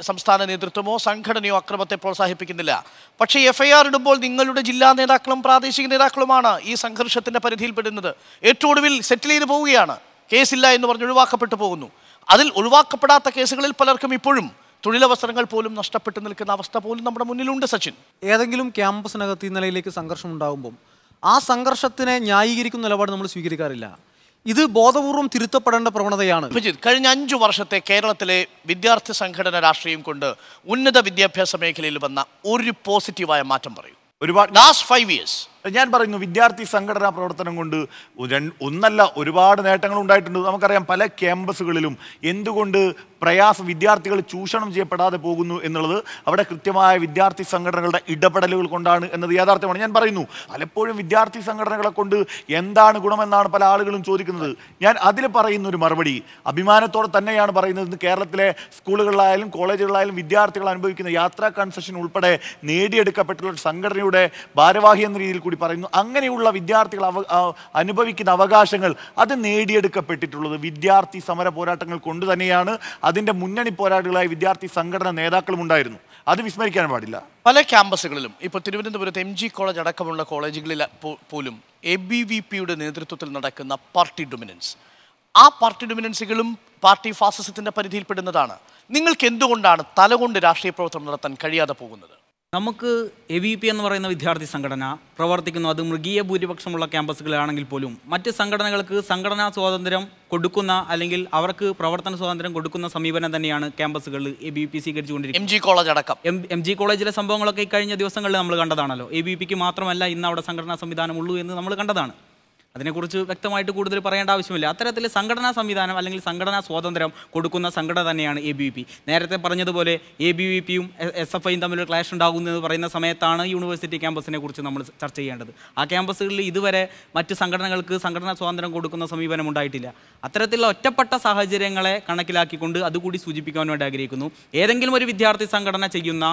സംസ്ഥാന നേതൃത്വമോ സംഘടനയോ അക്രമത്തെ പ്രോത്സാഹിപ്പിക്കുന്നില്ല. പക്ഷേ FIR ഇടുമ്പോൾ നിങ്ങളുടെ ജില്ലാ നേതാക്കളും പ്രാദേശിക നേതാക്കളുമാണ് ഈ സംഘർഷത്തിന്റെ പരിധിയിൽപ്പെടുന്നത്. ഏറ്റവും ഒടുവിൽ സെറ്റിൽ ചെയ്ത് പോവുകയാണ്, കേസില്ല എന്ന് പറഞ്ഞ് ഒഴിവാക്കപ്പെട്ടു പോകുന്നു. അതിൽ ഒഴിവാക്കപ്പെടാത്ത കേസുകളിൽ പലർക്കും ഇപ്പോഴും തൊഴിലവസരങ്ങൾ പോലും നഷ്ടപ്പെട്ടു നിൽക്കുന്ന അവസ്ഥ പോലും നമ്മുടെ മുന്നിലുണ്ട്. സച്ചിൻ, ഏതെങ്കിലും ക്യാമ്പസിനകത്ത് ഈ നിലയിലേക്ക് സംഘർഷം ഉണ്ടാകുമ്പം ആ സംഘർഷത്തിനെ ന്യായീകരിക്കുന്ന നിലപാട് നമ്മൾ സ്വീകരിക്കാറില്ല. ഇത് ബോധപൂർവം തിരുത്തപ്പെടേണ്ട പ്രവണതയാണ്. കഴിഞ്ഞ 5 വർഷത്തെ കേരളത്തിലെ വിദ്യാർത്ഥി സംഘടന രാഷ്ട്രീയം കൊണ്ട് ഉന്നത വിദ്യാഭ്യാസ മേഖലയിൽ വന്ന ഒരു പോസിറ്റീവായ മാറ്റം പറയൂ. ഒരുപാട് ലാസ്റ്റ് 5 years ഞാൻ പറയുന്നു, വിദ്യാർത്ഥി സംഘടനാ പ്രവർത്തനം കൊണ്ട് ഒന്നല്ല ഒരുപാട് നേട്ടങ്ങൾ ഉണ്ടായിട്ടുണ്ട്. നമുക്കറിയാം, പല ക്യാമ്പസുകളിലും എന്തുകൊണ്ട് വിദ്യാർത്ഥികൾ ചൂഷണം ചെയ്യപ്പെടാതെ പോകുന്നു എന്നുള്ളത് അവിടെ കൃത്യമായ വിദ്യാർത്ഥി സംഘടനകളുടെ ഇടപെടലുകൾ കൊണ്ടാണ് എന്നത് യാഥാർത്ഥ്യമാണ്. ഞാൻ പറയുന്നു, പലപ്പോഴും വിദ്യാർത്ഥി സംഘടനകളെ കൊണ്ട് എന്താണ് ഗുണമെന്നാണ് പല ആളുകളും ചോദിക്കുന്നത്. ഞാൻ അതിൽ പറയുന്ന ഒരു മറുപടി അഭിമാനത്തോടെ തന്നെയാണ് പറയുന്നത്. കേരളത്തിലെ സ്കൂളുകളിലായാലും കോളേജുകളിലായാലും വിദ്യാർത്ഥികൾ അനുഭവിക്കുന്ന യാത്രാ കൺസെഷൻ ഉൾപ്പെടെ നേടിയെടുക്കപ്പെട്ടുള്ള സംഘടനയുടെ ഭാരവാഹി എന്ന രീതിയിൽ കൂടി പറയുന്നു. അങ്ങനെയുള്ള വിദ്യാർത്ഥികൾ അനുഭവിക്കുന്ന അവകാശങ്ങൾ അത് നേടിയെടുക്കപ്പെട്ടിട്ടുള്ളത് വിദ്യാർത്ഥി സമര പോരാട്ടങ്ങൾ കൊണ്ട് തന്നെയാണ്. അതിൻ്റെ മുന്നണി പോരാളികളായ വിദ്യാർത്ഥി സംഘടന നേതാക്കളും ഉണ്ടായിരുന്നു. അത് വിസ്മരിക്കാൻ പാടില്ല. പല ക്യാമ്പസുകളിലും ഇപ്പോൾ തിരുവനന്തപുരത്ത് MG കോളേജ് അടക്കമുള്ള കോളേജുകളിൽ പോലും ABVPയുടെ നേതൃത്വത്തിൽ നടക്കുന്ന പാർട്ടി ഡൊമിനൻസ്, ആ പാർട്ടി ഡൊമിനൻസുകളും പാർട്ടി ഫാസിസത്തിന്റെ പരിധിയിൽപ്പെടുന്നതാണ്. നിങ്ങൾക്ക് എന്തുകൊണ്ടാണ് തലകൊണ്ട് രാഷ്ട്രീയ പ്രവർത്തനം നടത്താൻ കഴിയാതെ പോകുന്നത്? നമുക്ക് ABVP എന്ന് പറയുന്ന വിദ്യാർത്ഥി സംഘടന പ്രവർത്തിക്കുന്നു. അത് മൃഗീയ ഭൂരിപക്ഷമുള്ള ക്യാമ്പസുകളാണെങ്കിൽ പോലും മറ്റ് സംഘടനകൾക്ക് സംഘടനാ സ്വാതന്ത്ര്യം കൊടുക്കുന്ന അല്ലെങ്കിൽ അവർക്ക് പ്രവർത്തന സ്വാതന്ത്ര്യം കൊടുക്കുന്ന സമീപനം തന്നെയാണ് ക്യാമ്പസുകളിൽ ABVP സ്വീകരിച്ചുകൊണ്ടിരിക്കുന്നത്. MG കോളേജ് അടക്കം MG കോളേജിലെ സംഭവങ്ങളൊക്കെ കഴിഞ്ഞ ദിവസങ്ങളിൽ നമ്മൾ കണ്ടതാണല്ലോ. ABVPക്ക് മാത്രമല്ല ഇന്ന് അവിടെ സംഘടനാ സംവിധാനം ഉള്ളൂ എന്ന് നമ്മൾ കണ്ടതാണ്. അതിനെക്കുറിച്ച് വ്യക്തമായിട്ട് കൂടുതൽ പറയേണ്ട ആവശ്യമില്ല. അത്തരത്തിൽ സംഘടനാ സംവിധാനം അല്ലെങ്കിൽ സംഘടനാ സ്വാതന്ത്ര്യം കൊടുക്കുന്ന സംഘടന തന്നെയാണ് ABVP. നേരത്തെ പറഞ്ഞതുപോലെ ABVPയും SFIയും തമ്മിലൊരു ക്ലാഷ് ഉണ്ടാകുന്നത് പറയുന്ന സമയത്താണ് യൂണിവേഴ്സിറ്റി ക്യാമ്പസിനെ കുറിച്ച് നമ്മൾ ചർച്ച ചെയ്യേണ്ടത്. ആ ക്യാമ്പസുകളിൽ ഇതുവരെ മറ്റ് സംഘടനകൾക്ക് സംഘടനാ സ്വാതന്ത്ര്യം കൊടുക്കുന്ന സമീപനം ഉണ്ടായിട്ടില്ല. അത്തരത്തിലുള്ള ഒറ്റപ്പെട്ട സാഹചര്യങ്ങളെ കണക്കിലാക്കിക്കൊണ്ട് അതുകൂടി സൂചിപ്പിക്കാൻ വേണ്ടി ആഗ്രഹിക്കുന്നു. ഏതെങ്കിലും ഒരു വിദ്യാർത്ഥി സംഘടന ചെയ്യുന്ന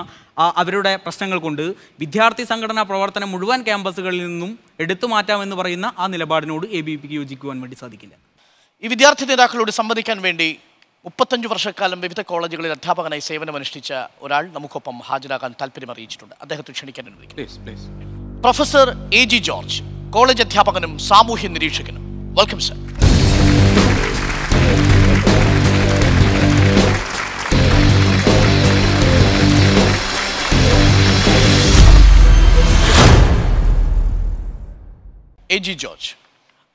അവരുടെ പ്രശ്നങ്ങൾ കൊണ്ട് വിദ്യാർത്ഥി സംഘടനാ പ്രവർത്തനം മുഴുവൻ ക്യാമ്പസുകളിൽ നിന്നും എടുത്തു മാറ്റാമെന്ന് പറയുന്ന ആ നിലപാടിനോട് ABVPക്ക് യോജിക്കുവാൻ വേണ്ടി സാധിക്കില്ല. ഈ വിദ്യാർത്ഥി നേതാക്കളോട് സംവദിക്കാൻ വേണ്ടി 35 വർഷക്കാലം വിവിധ കോളേജുകളിൽ അധ്യാപകനായി സേവനമനുഷ്ഠിച്ച ഒരാൾ നമുക്കൊപ്പം ഹാജരാകാൻ താല്പര്യം അറിയിച്ചിട്ടുണ്ട്. അദ്ദേഹത്തെ ക്ഷണിക്കാൻ അനുവദിക്കും. പ്രൊഫസർ AG ജോർജ്, കോളേജ് അധ്യാപകനും സാമൂഹ്യ നിരീക്ഷകനും. Welcome sir. AG ജോർജ്,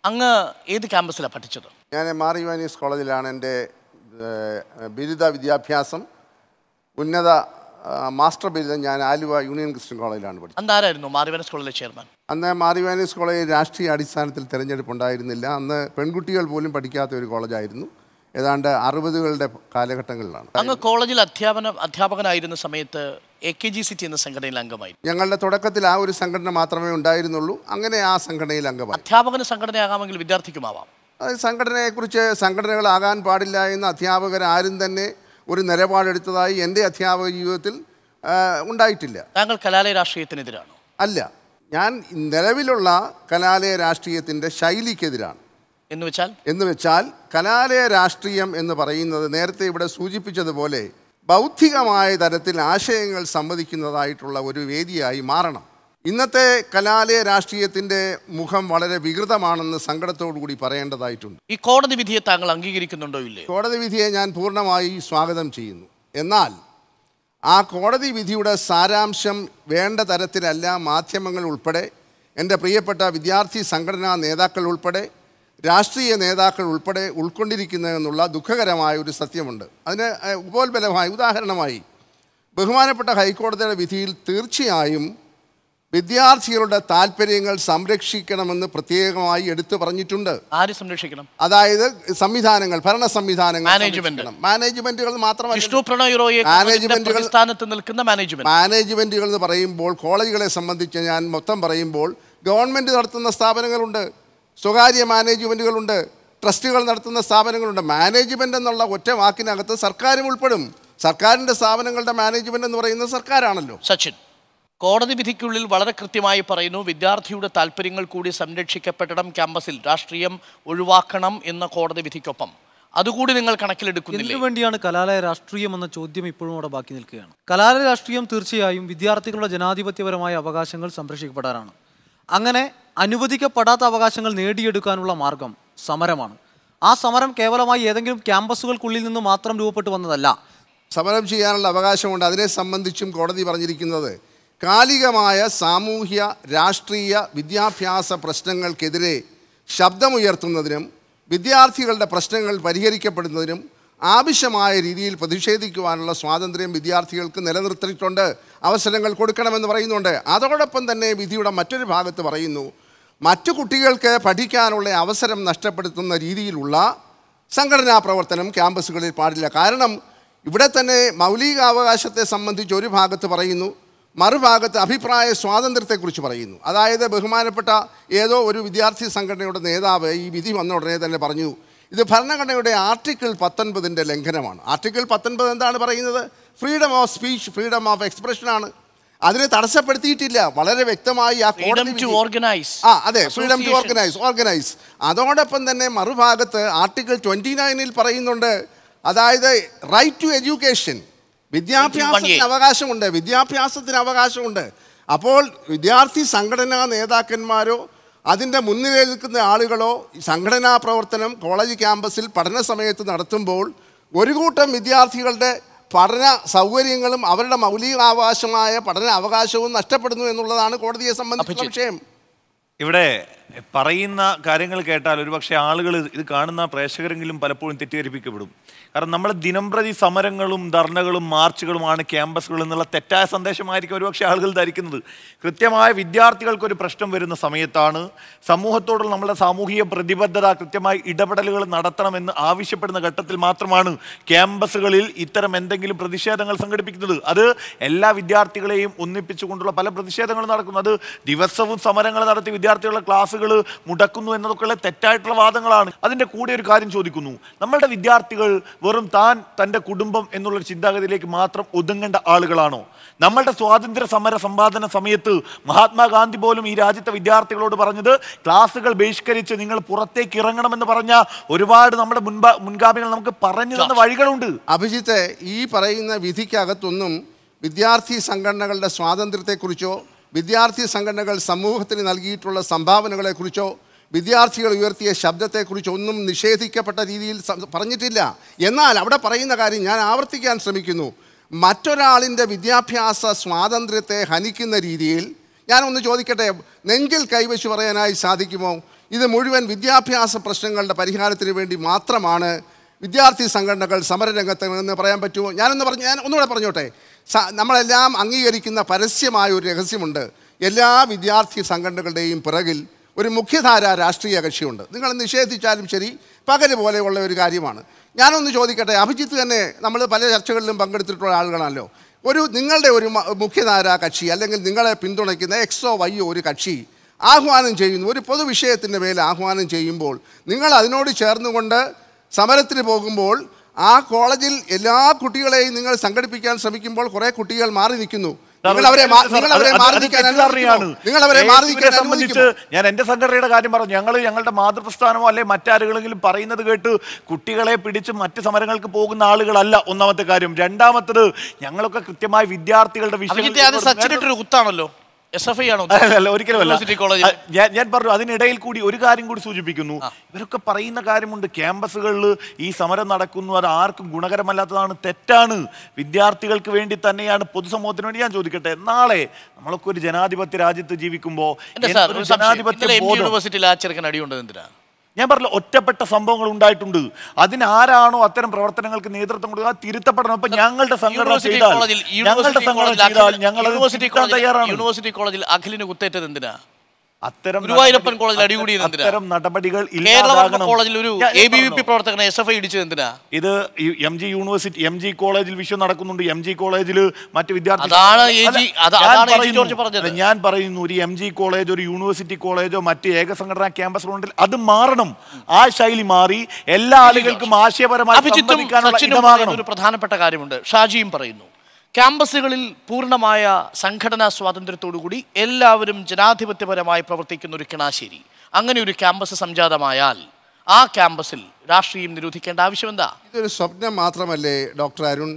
അങ്ങ് ഏത് ക്യാമ്പസിലാണ് പഠിച്ചത്? ഞാൻ മാർ യുവാനീസ് കോളേജിലാണ് എൻ്റെ ബിരുദ വിദ്യാഭ്യാസം. ഉന്നത മാസ്റ്റർ ബിരുദം ഞാൻ ആലുവ യൂണിയൻ ക്രിസ്ത്യൻ കോളേജിലാണ് പഠിച്ചത്. അന്ന് ആരായിരുന്നു മാർ യുവാനീസ് കോളേജിലെ ചെയർമാൻ? അന്ന് മാർ യുവാനീസ് കോളേജ് രാഷ്ട്രീയ അടിസ്ഥാനത്തിൽ തിരഞ്ഞെടുപ്പുണ്ടായിരുന്നില്ല. അന്ന് പെൺകുട്ടികൾ പോലും പഠിക്കാത്ത ഒരു കോളേജായിരുന്നു. ഏതാണ്ട് 60കളുടെ കാലഘട്ടങ്ങളിലാണ്. അങ്ങ് കോളേജിൽ അധ്യാപകനായിരുന്ന സമയത്ത് AKGCT എന്ന സംഘടനയിൽ അംഗമായി. ഞങ്ങളുടെ തുടക്കത്തിൽ ആ ഒരു സംഘടന മാത്രമേ ഉണ്ടായിരുന്നുള്ളൂ. അങ്ങനെ ആ സംഘടനയിൽ അംഗമായി. അധ്യാപകന് സംഘടനയാകാമെങ്കിൽ വിദ്യാർത്ഥിക്കുമാവാം. സംഘടനയെക്കുറിച്ച് സംഘടനകളാകാൻ പാടില്ല എന്ന അധ്യാപകർ ആരും തന്നെ ഒരു നിലപാടെടുത്തതായി എൻ്റെ അധ്യാപക ജീവിതത്തിൽ ഉണ്ടായിട്ടില്ല. താങ്കൾ കലാലയ രാഷ്ട്രീയത്തിനെതിരാണോ? അല്ല, ഞാൻ നിലവിലുള്ള കലാലയ രാഷ്ട്രീയത്തിൻ്റെ ശൈലിക്കെതിരാണ്. എന്ന് വെച്ചാൽ കലാലയ രാഷ്ട്രീയം എന്ന് പറയുന്നത് നേരത്തെ ഇവിടെ സൂചിപ്പിച്ചതുപോലെ ബൗദ്ധികമായ തരത്തിൽ ആശയങ്ങൾ സംവദിക്കുന്നതായിട്ടുള്ള ഒരു വേദിയായി മാറണം. ഇന്നത്തെ കലാലയ രാഷ്ട്രീയത്തിൻ്റെ മുഖം വളരെ വികൃതമാണെന്ന് സങ്കടത്തോടു കൂടി പറയേണ്ടതായിട്ടുണ്ട്. ഈ കോടതി വിധിയെ താങ്കൾ അംഗീകരിക്കുന്നുണ്ടോ ഇല്ലേ? കോടതി വിധിയെ ഞാൻ പൂർണ്ണമായി സ്വാഗതം ചെയ്യുന്നു. എന്നാൽ ആ കോടതി വിധിയുടെ സാരാംശം വേണ്ട തരത്തിലല്ല മാധ്യമങ്ങൾ ഉൾപ്പെടെ, എൻ്റെ പ്രിയപ്പെട്ട വിദ്യാർത്ഥി സംഘടനാ നേതാക്കൾ ഉൾപ്പെടെ, രാഷ്ട്രീയ നേതാക്കൾ ഉൾപ്പെടെ ഉൾക്കൊണ്ടിരിക്കുന്നതെന്നുള്ള ദുഃഖകരമായ ഒരു സത്യമുണ്ട്. അതിന് ഉപോത്ബലമായി ഉദാഹരണമായി ബഹുമാനപ്പെട്ട ഹൈക്കോടതിയുടെ വിധിയിൽ തീർച്ചയായും വിദ്യാർത്ഥികളുടെ താല്പര്യങ്ങൾ സംരക്ഷിക്കണമെന്ന് പ്രത്യേകമായി എടുത്തു പറഞ്ഞിട്ടുണ്ട്. ആര് സംരക്ഷിക്കണം? അതായത് സംവിധാനങ്ങൾ, ഭരണ സംവിധാനങ്ങൾ, മാനേജ്മെന്റുകൾ മാത്രമല്ല, മാനേജ്മെന്റുകൾ എന്ന് പറയുമ്പോൾ കോളേജുകളെ സംബന്ധിച്ച് ഞാൻ മൊത്തം പറയുമ്പോൾ ഗവൺമെൻറ് നടത്തുന്ന സ്ഥാപനങ്ങളുണ്ട്, സ്വകാര്യ മാനേജ്മെൻറ്റുകളുണ്ട്, ട്രസ്റ്റുകൾ നടത്തുന്ന സ്ഥാപനങ്ങളുണ്ട്. മാനേജ്മെൻ്റ് എന്നുള്ള ഒറ്റ വാക്കിനകത്ത് സർക്കാരും ഉൾപ്പെടും. സർക്കാരിൻ്റെ സ്ഥാപനങ്ങളുടെ മാനേജ്മെൻ്റ് എന്ന് പറയുന്നത് സർക്കാരാണല്ലോ. സച്ചിൻ, കോടതി വിധിക്കുള്ളിൽ വളരെ കൃത്യമായി പറയുന്നു, വിദ്യാർത്ഥിയുടെ താല്പര്യങ്ങൾ കൂടി സംരക്ഷിക്കപ്പെടണം, ക്യാമ്പസിൽ രാഷ്ട്രീയം ഒഴിവാക്കണം എന്ന കോടതി വിധിക്കൊപ്പം അതുകൂടി നിങ്ങൾ കണക്കിലെടുക്കുന്നില്ല. ഇതിനു വേണ്ടിയാണ് കലാലയ രാഷ്ട്രീയം എന്ന ചോദ്യം ഇപ്പോഴും അവിടെ ബാക്കി നിൽക്കുകയാണ്. കലാലയ രാഷ്ട്രീയം തീർച്ചയായും വിദ്യാർത്ഥികളുടെ ജനാധിപത്യപരമായ അവകാശങ്ങൾ സംരക്ഷിക്കപ്പെടാനാണ്. അങ്ങനെ അനുവദിക്കപ്പെടാത്ത അവകാശങ്ങൾ നേടിയെടുക്കാനുള്ള മാർഗം സമരമാണ്. ആ സമരം കേവലമായി ഏതെങ്കിലും ക്യാമ്പസുകൾക്കുള്ളിൽ നിന്ന് മാത്രം രൂപപ്പെട്ടു വന്നതല്ല. സമരം ചെയ്യാനുള്ള അവകാശമുണ്ട്. അതിനെ സംബന്ധിച്ചും കോടതി പറഞ്ഞിരിക്കുന്നത് കാലികമായ സാമൂഹ്യ രാഷ്ട്രീയ വിദ്യാഭ്യാസ പ്രശ്നങ്ങൾക്കെതിരെ ശബ്ദമുയർത്തുന്നതിനും വിദ്യാർത്ഥികളുടെ പ്രശ്നങ്ങൾ പരിഹരിക്കപ്പെടുന്നതിനും ആവശ്യമായ രീതിയിൽ പ്രതിഷേധിക്കുവാനുള്ള സ്വാതന്ത്ര്യം വിദ്യാർത്ഥികൾക്ക് നിലനിർത്തിയിട്ടുണ്ട്. അവസരങ്ങൾ കൊടുക്കണമെന്ന് പറയുന്നുണ്ട്. അതോടൊപ്പം തന്നെ വിധിയുടെ മറ്റൊരു ഭാഗത്ത് പറയുന്നു, മറ്റു കുട്ടികൾക്ക് പഠിക്കാനുള്ള അവസരം നഷ്ടപ്പെടുത്തുന്ന രീതിയിലുള്ള സംഘടനാ പ്രവർത്തനം ക്യാമ്പസുകളിൽ പാടില്ല. കാരണം ഇവിടെ തന്നെ മൗലികാവകാശത്തെ സംബന്ധിച്ച് ഒരു ഭാഗത്ത് പറയുന്നു, മറുഭാഗത്ത് അഭിപ്രായ സ്വാതന്ത്ര്യത്തെക്കുറിച്ച് പറയുന്നു. അതായത് ബഹുമാനപ്പെട്ട ഏതോ ഒരു വിദ്യാർത്ഥി സംഘടനയുടെ നേതാവ് ഈ വിധി വന്ന ഉടനെ തന്നെ പറഞ്ഞു, ഇത് ഭരണഘടനയുടെ ആർട്ടിക്കിൾ 19 ലംഘനമാണ്. ആർട്ടിക്കിൾ 19 എന്താണ് പറയുന്നത്? Freedom of speech, freedom of എക്സ്പ്രഷനാണ്. അതിനെ തടസ്സപ്പെടുത്തിയിട്ടില്ല. വളരെ വ്യക്തമായി ആ കോടതി അതെ, ഫ്രീഡം ടു ഓർഗനൈസ്. അതോടൊപ്പം തന്നെ മറുഭാഗത്ത് ആർട്ടിക്കിൾ 29 പറയുന്നുണ്ട്, അതായത് റൈറ്റ് ടു എഡ്യൂക്കേഷൻ, വിദ്യാഭ്യാസത്തിന് അവകാശമുണ്ട്. അപ്പോൾ വിദ്യാർത്ഥി സംഘടനാ നേതാക്കന്മാരോ അതിൻ്റെ മുൻനിരയിൽ നിൽക്കുന്ന ആളുകളോ സംഘടനാ പ്രവർത്തനം കോളേജ് ക്യാമ്പസിൽ പഠന സമയത്ത് നടത്തുമ്പോൾ ഒരു കൂട്ടം വിദ്യാർത്ഥികളുടെ പഠന സൗകര്യങ്ങളും അവരുടെ മൗലികാവകാശമായ പഠന അവകാശവും നഷ്ടപ്പെടുന്നു എന്നുള്ളതാണ് കോടതിയെ സംബന്ധിച്ച വിഷയം. ഇവിടെ പറയുന്ന കാര്യങ്ങൾ കേട്ടാൽ ഒരുപക്ഷെ ആളുകൾ ഇത് കാണുന്ന പ്രേക്ഷകരെങ്കിലും പലപ്പോഴും തെറ്റിദ്ധരിപ്പിക്കപ്പെടും. കാരണം നമ്മൾ ദിനംപ്രതി സമരങ്ങളും ധർണകളും മാർച്ചുകളുമാണ് ക്യാമ്പസുകൾ എന്നുള്ള തെറ്റായ സന്ദേശമായിരിക്കും ഒരുപക്ഷെ ആളുകൾ ധരിക്കുന്നത്. കൃത്യമായ വിദ്യാർത്ഥികൾക്കൊരു പ്രശ്നം വരുന്ന സമയത്താണ് സമൂഹത്തോടുള്ള നമ്മുടെ സാമൂഹിക പ്രതിബദ്ധത, കൃത്യമായി ഇടപെടലുകൾ നടത്തണമെന്ന് ആവശ്യപ്പെടുന്ന ഘട്ടത്തിൽ മാത്രമാണ് ക്യാമ്പസുകളിൽ ഇത്തരം എന്തെങ്കിലും പ്രതിഷേധങ്ങൾ സംഘടിപ്പിക്കുന്നത്. അത് എല്ലാ വിദ്യാർത്ഥികളെയും ഒന്നിപ്പിച്ചുകൊണ്ടുള്ള പല പ്രതിഷേധങ്ങളും നടക്കുന്നു. അത് ദിവസവും സമരങ്ങൾ നടത്തി വിദ്യാർത്ഥികളുടെ ക്ലാസ്സുകൾ മുടക്കുന്നു എന്നതൊക്കെയുള്ള തെറ്റായിട്ടുള്ള വാദങ്ങളാണ്. അതിൻ്റെ കൂടെ ഒരു കാര്യം ചോദിക്കുന്നു, നമ്മളുടെ വിദ്യാർത്ഥികൾ വെറും തൻ്റെ കുടുംബം എന്നുള്ളൊരു ചിന്താഗതിയിലേക്ക് മാത്രം ഒതുങ്ങേണ്ട ആളുകളാണോ? നമ്മളുടെ സ്വാതന്ത്ര്യ സമര സമ്പാദന സമയത്ത് മഹാത്മാഗാന്ധി പോലും ഈ രാജ്യത്തെ വിദ്യാർത്ഥികളോട് പറഞ്ഞത് ക്ലാസ്സുകൾ ബഹിഷ്കരിച്ച് നിങ്ങൾ പുറത്തേക്ക് ഇറങ്ങണമെന്ന് പറഞ്ഞ ഒരുപാട് നമ്മുടെ മുൻഗാമികൾ നമുക്ക് പറഞ്ഞു തന്ന വഴികളുണ്ട്. അഭിജിത്ത്, ഈ പറയുന്ന വിധിക്കകത്തൊന്നും വിദ്യാർത്ഥി സംഘടനകളുടെ സ്വാതന്ത്ര്യത്തെക്കുറിച്ചോ വിദ്യാർത്ഥി സംഘടനകൾ സമൂഹത്തിന് നൽകിയിട്ടുള്ള സംഭാവനകളെക്കുറിച്ചോ വിദ്യാർത്ഥികൾ ഉയർത്തിയ ശബ്ദത്തെക്കുറിച്ചോ ഒന്നും നിഷേധിക്കപ്പെട്ട രീതിയിൽ പറഞ്ഞിട്ടില്ല. എന്നാൽ അവിടെ പറയുന്ന കാര്യം ഞാൻ ആവർത്തിക്കാൻ ശ്രമിക്കുന്നു. മറ്റൊരാളിൻ്റെ വിദ്യാഭ്യാസ സ്വാതന്ത്ര്യത്തെ ഹനിക്കുന്ന രീതിയിൽ ഞാനൊന്ന് ചോദിക്കട്ടെ, നെഞ്ചിൽ കൈവച്ച് പറയാനായി സാധിക്കുമോ ഇത് മുഴുവൻ വിദ്യാഭ്യാസ പ്രശ്നങ്ങളുടെ പരിഹാരത്തിന് വേണ്ടി മാത്രമാണ് വിദ്യാർത്ഥി സംഘടനകൾ സമരരംഗത്ത് എന്ന് പറയാൻ പറ്റുമോ? ഞാൻ ഒന്നുകൂടെ പറഞ്ഞോട്ടെ. നമ്മളെല്ലാം അംഗീകരിക്കുന്ന പരസ്യമായ ഒരു രഹസ്യമുണ്ട്. എല്ലാ വിദ്യാർത്ഥി സംഘടനകളുടെയും പിറകിൽ ഒരു മുഖ്യധാര രാഷ്ട്രീയ കക്ഷിയുണ്ട്. നിങ്ങൾ നിഷേധിച്ചാലും ശരി, പകല് പോലെയുള്ള ഒരു കാര്യമാണ്. ഞാനൊന്ന് ചോദിക്കട്ടെ, അഭിജിത്ത് തന്നെ നമ്മൾ പല ചർച്ചകളിലും പങ്കെടുത്തിട്ടുള്ള ആളുകളാണല്ലോ. നിങ്ങളുടെ ഒരു മുഖ്യധാര കക്ഷി അല്ലെങ്കിൽ നിങ്ങളെ പിന്തുണയ്ക്കുന്ന എക്സോ വൈയോ ഒരു കക്ഷി ആഹ്വാനം ചെയ്യുന്നു, ഒരു പൊതുവിഷയത്തിൻ്റെ മേൽ ആഹ്വാനം ചെയ്യുമ്പോൾ നിങ്ങൾ അതിനോട് ചേർന്നുകൊണ്ട് സമരത്തിന് പോകുമ്പോൾ ആ കോളേജിൽ എല്ലാ കുട്ടികളെയും നിങ്ങൾ സംഘടിപ്പിക്കാൻ ശ്രമിക്കുമ്പോൾ കുറേ കുട്ടികൾ മാറി നിൽക്കുന്നു. ഞാൻ എന്റെ സംഘടനയുടെ കാര്യം പറഞ്ഞു. ഞങ്ങളുടെ മാതൃപ്രസ്ഥാനമോ അല്ലെ മറ്റാരുകളെങ്കിലും പറയുന്നത് കേട്ട് കുട്ടികളെ പിടിച്ച് മറ്റ് സമരങ്ങൾക്ക് പോകുന്ന ആളുകളല്ല, ഒന്നാമത്തെ കാര്യം. രണ്ടാമത്തത്, ഞങ്ങളൊക്കെ കൃത്യമായി വിദ്യാർത്ഥികളുടെ വിഷയം കുത്താണല്ലോ. ഒരിക്കലുമല്ല. ഞാൻ പറഞ്ഞു, അതിനിടയിൽ കൂടി ഒരു കാര്യം കൂടി സൂചിപ്പിക്കുന്നു. ഇവരൊക്കെ പറയുന്ന കാര്യമുണ്ട്, ക്യാമ്പസുകളിൽ ഈ സമരം നടക്കുന്നു, അത് ആർക്കും ഗുണകരമല്ലാത്തതാണ്, തെറ്റാണ്. വിദ്യാർത്ഥികൾക്ക് വേണ്ടി തന്നെയാണ്, പൊതുസമൂഹത്തിന് വേണ്ടി. ഞാൻ ചോദിക്കട്ടെ, നാളെ നമ്മളൊക്കെ ഒരു ജനാധിപത്യ രാജ്യത്ത് ജീവിക്കുമ്പോൾ യൂണിവേഴ്സിറ്റിയിൽ ആചരിക്കാൻ അടിയുണ്ട് എന്തിനാ? ഞാൻ പറഞ്ഞ ഒറ്റപ്പെട്ട സംഭവങ്ങൾ ഉണ്ടായിട്ടുണ്ട്. അതിനാരാണോ അത്തരം പ്രവർത്തനങ്ങൾക്ക് നേതൃത്വം കൊടുക്കുക തിരുത്തപ്പെടണം. അപ്പൊ ഞങ്ങളുടെ സംഘടന ചെയ്താൽ യൂണിവേഴ്സിറ്റി കോളേജിൽ അഖിലിന് കുത്തേറ്റത് എന്തിനാ? അത്തരം ഗുരുവായൂരപ്പൻ കോളേജിൽ അടികൂടിയത് എന്തിനാ? അത്തരം നടപടികൾ കോളേജിൽ ഒരു ABVP പ്രവർത്തകനെ SFI ഇടിച്ചത് എന്തിനാ? ഇത് MG കോളേജിൽ വിഷയം നടക്കുന്നുണ്ട്. MG കോളേജിൽ മറ്റ് വിദ്യാർത്ഥി, ഞാൻ പറയുന്നു, ഒരു MG കോളേജ് ഒരു യൂണിവേഴ്സിറ്റി കോളേജോ മറ്റ് ഏക സംഘടനാ ക്യാമ്പസുകളോ ഉണ്ടെങ്കിൽ അത് മാറണം. ആ ശൈലി മാറി എല്ലാ ആളുകൾക്കും ആശയപരമായി ഒരു പ്രധാനപ്പെട്ട കാര്യമുണ്ട്. ഷാജിയും പറയുന്നു, ക്യാമ്പസുകളിൽ പൂർണ്ണമായ സംഘടനാ സ്വാതന്ത്ര്യത്തോടുകൂടി എല്ലാവരും ജനാധിപത്യപരമായി പ്രവർത്തിക്കുന്ന ഒരു കിണാശ്ശേരി, അങ്ങനെ ഒരു ക്യാമ്പസ് സംജാതമായാൽ ആ ക്യാമ്പസിൽ രാഷ്ട്രീയം നിരോധിക്കേണ്ട ആവശ്യമെന്താ? ഇതൊരു സ്വപ്നം മാത്രമല്ലേ ഡോക്ടർ അരുൺ?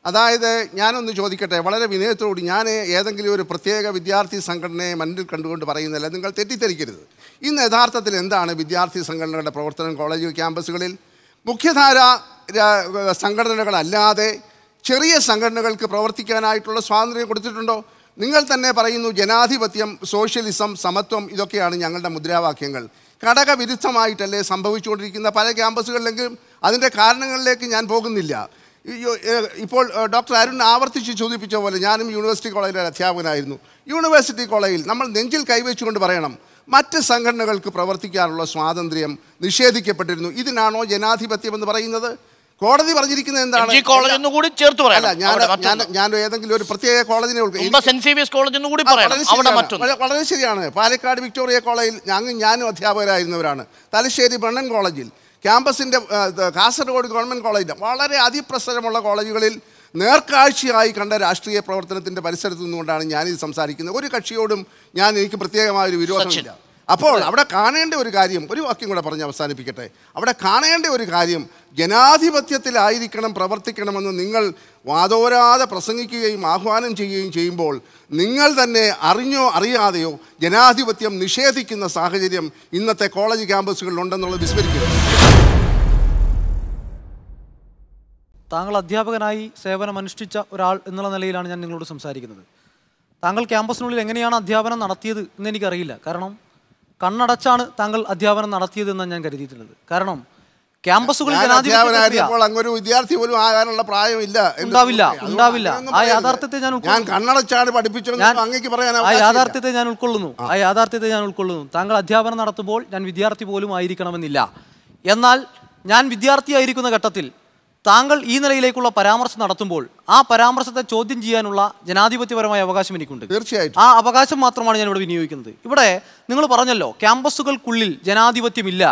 അതായത് ഞാനൊന്ന് ചോദിക്കട്ടെ, വളരെ വിനയത്തോടുകൂടി, ഞാൻ ഏതെങ്കിലും ഒരു പ്രത്യേക വിദ്യാർത്ഥി സംഘടനയെ മുന്നിൽ കണ്ടുകൊണ്ട് പറയുന്നില്ല, നിങ്ങൾ തെറ്റിദ്ധരിക്കരുത്. ഇന്ന് യഥാർത്ഥത്തിൽ എന്താണ് വിദ്യാർത്ഥി സംഘടനകളുടെ പ്രവർത്തനം കോളേജ് ക്യാമ്പസുകളിൽ? മുഖ്യധാര സംഘടനകളല്ലാതെ ചെറിയ സംഘടനകൾക്ക് പ്രവർത്തിക്കാനായിട്ടുള്ള സ്വാതന്ത്ര്യം കൊടുത്തിട്ടുണ്ടോ? നിങ്ങൾ തന്നെ പറയുന്നു ജനാധിപത്യം, സോഷ്യലിസം, സമത്വം, ഇതൊക്കെയാണ് ഞങ്ങളുടെ മുദ്രാവാക്യങ്ങൾ. ഘടകവിരുദ്ധമായിട്ടല്ലേ സംഭവിച്ചുകൊണ്ടിരിക്കുന്ന പല ക്യാമ്പസുകളിലെങ്കിലും? അതിൻ്റെ കാരണങ്ങളിലേക്ക് ഞാൻ പോകുന്നില്ല. ഇപ്പോൾ ഡോക്ടർ അരുൺ ആവർത്തിച്ച് ചോദിപ്പിച്ച പോലെ ഞാനും യൂണിവേഴ്സിറ്റി കോളേജിലെ അധ്യാപകനായിരുന്നു. യൂണിവേഴ്സിറ്റി കോളേജിൽ നമ്മൾ നെഞ്ചിൽ കൈവച്ചുകൊണ്ട് പറയണം, മറ്റ് സംഘടനകൾക്ക് പ്രവർത്തിക്കാനുള്ള സ്വാതന്ത്ര്യം നിഷേധിക്കപ്പെട്ടിരുന്നു. ഇതിനാണോ ജനാധിപത്യം എന്ന് പറയുന്നത്? കോടതി പറഞ്ഞിരിക്കുന്നത് എന്താണ്? ഞാൻ ഏതെങ്കിലും ഒരു പ്രത്യേക കോളേജിനെ വളരെ ശരിയാണ്. പാലക്കാട് വിക്ടോറിയ കോളേജിൽ ഞാനും അധ്യാപകരായിരുന്നവരാണ്. തലശ്ശേരി ബ്രണ്ണൻ കോളേജിൽ, ക്യാമ്പസിൻ്റെ കാസർഗോഡ് ഗവൺമെൻറ് കോളേജിൽ, വളരെ അതിപ്രസരമുള്ള കോളേജുകളിൽ നേർക്കാഴ്ചയായി കണ്ട രാഷ്ട്രീയ പ്രവർത്തനത്തിൻ്റെ പരിസരത്ത് നിന്നുകൊണ്ടാണ് ഞാനിത് സംസാരിക്കുന്നത്. ഒരു കക്ഷിയോടും എനിക്ക് പ്രത്യേകമായൊരു വിരോധമില്ല. അപ്പോൾ അവിടെ കാണേണ്ട ഒരു കാര്യം, ഒരു വാക്യം കൂടെ പറഞ്ഞ് അവസാനിപ്പിക്കട്ടെ, അവിടെ കാണേണ്ട ഒരു കാര്യം, ജനാധിപത്യത്തിലായിരിക്കണം പ്രവർത്തിക്കണമെന്ന് നിങ്ങൾ വാതോരാതെ പ്രസംഗിക്കുകയും ആഹ്വാനം ചെയ്യുകയും ചെയ്യുമ്പോൾ നിങ്ങൾ തന്നെ അറിഞ്ഞോ അറിയാതെയോ ജനാധിപത്യം നിഷേധിക്കുന്ന സാഹചര്യം ഇന്നത്തെ കോളേജ് ക്യാമ്പസുകളിലുണ്ടെന്നുള്ളത് വിസ്മരിക്കുന്നു. താങ്കൾ അധ്യാപകനായി സേവനമനുഷ്ഠിച്ച ഒരാൾ എന്നുള്ള നിലയിലാണ് ഞാൻ നിങ്ങളോട് സംസാരിക്കുന്നത്. താങ്കൾ ക്യാമ്പസിനുള്ളിൽ എങ്ങനെയാണ് അധ്യാപനം നടത്തിയത് എന്ന് എനിക്കറിയില്ല. കാരണം കണ്ണടച്ചാണ് താങ്കൾ അധ്യാപനം നടത്തിയതെന്നാണ് ഞാൻ കരുതിയിട്ടുള്ളത്. കാരണം ക്യാമ്പസുകളിൽ ജനാധിപത്യ അങ്ങൊരു വിദ്യാർത്ഥി പോലും ആകാനുള്ള പ്രായമില്ല. ഉണ്ടാവില്ല. ആ യാഥാർത്ഥ്യത്തെ ഞാൻ കണ്ണടച്ചാണ് പഠിപ്പിച്ചത്. ആ യാഥാർത്ഥ്യത്തെ ഞാൻ ഉൾക്കൊള്ളുന്നു. താങ്കൾ അധ്യാപനം നടത്തുമ്പോൾ ഞാൻ വിദ്യാർത്ഥി പോലും ആയിരിക്കണമെന്നില്ല. എന്നാൽ ഞാൻ വിദ്യാർത്ഥിയായിരിക്കുന്ന ഘട്ടത്തിൽ താങ്കൾ ഈ നിലയിലേക്കുള്ള പരാമർശം നടത്തുമ്പോൾ ആ പരാമർശത്തെ ചോദ്യം ചെയ്യാനുള്ള ജനാധിപത്യപരമായ അവകാശം എനിക്കുണ്ട്. തീർച്ചയായിട്ടും ആ അവകാശം മാത്രമാണ് ഞാൻ ഇവിടെ വിനിയോഗിക്കുന്നത്. ഇവിടെ നിങ്ങൾ പറഞ്ഞല്ലോ ക്യാമ്പസുകൾക്കുള്ളിൽ ജനാധിപത്യമില്ല.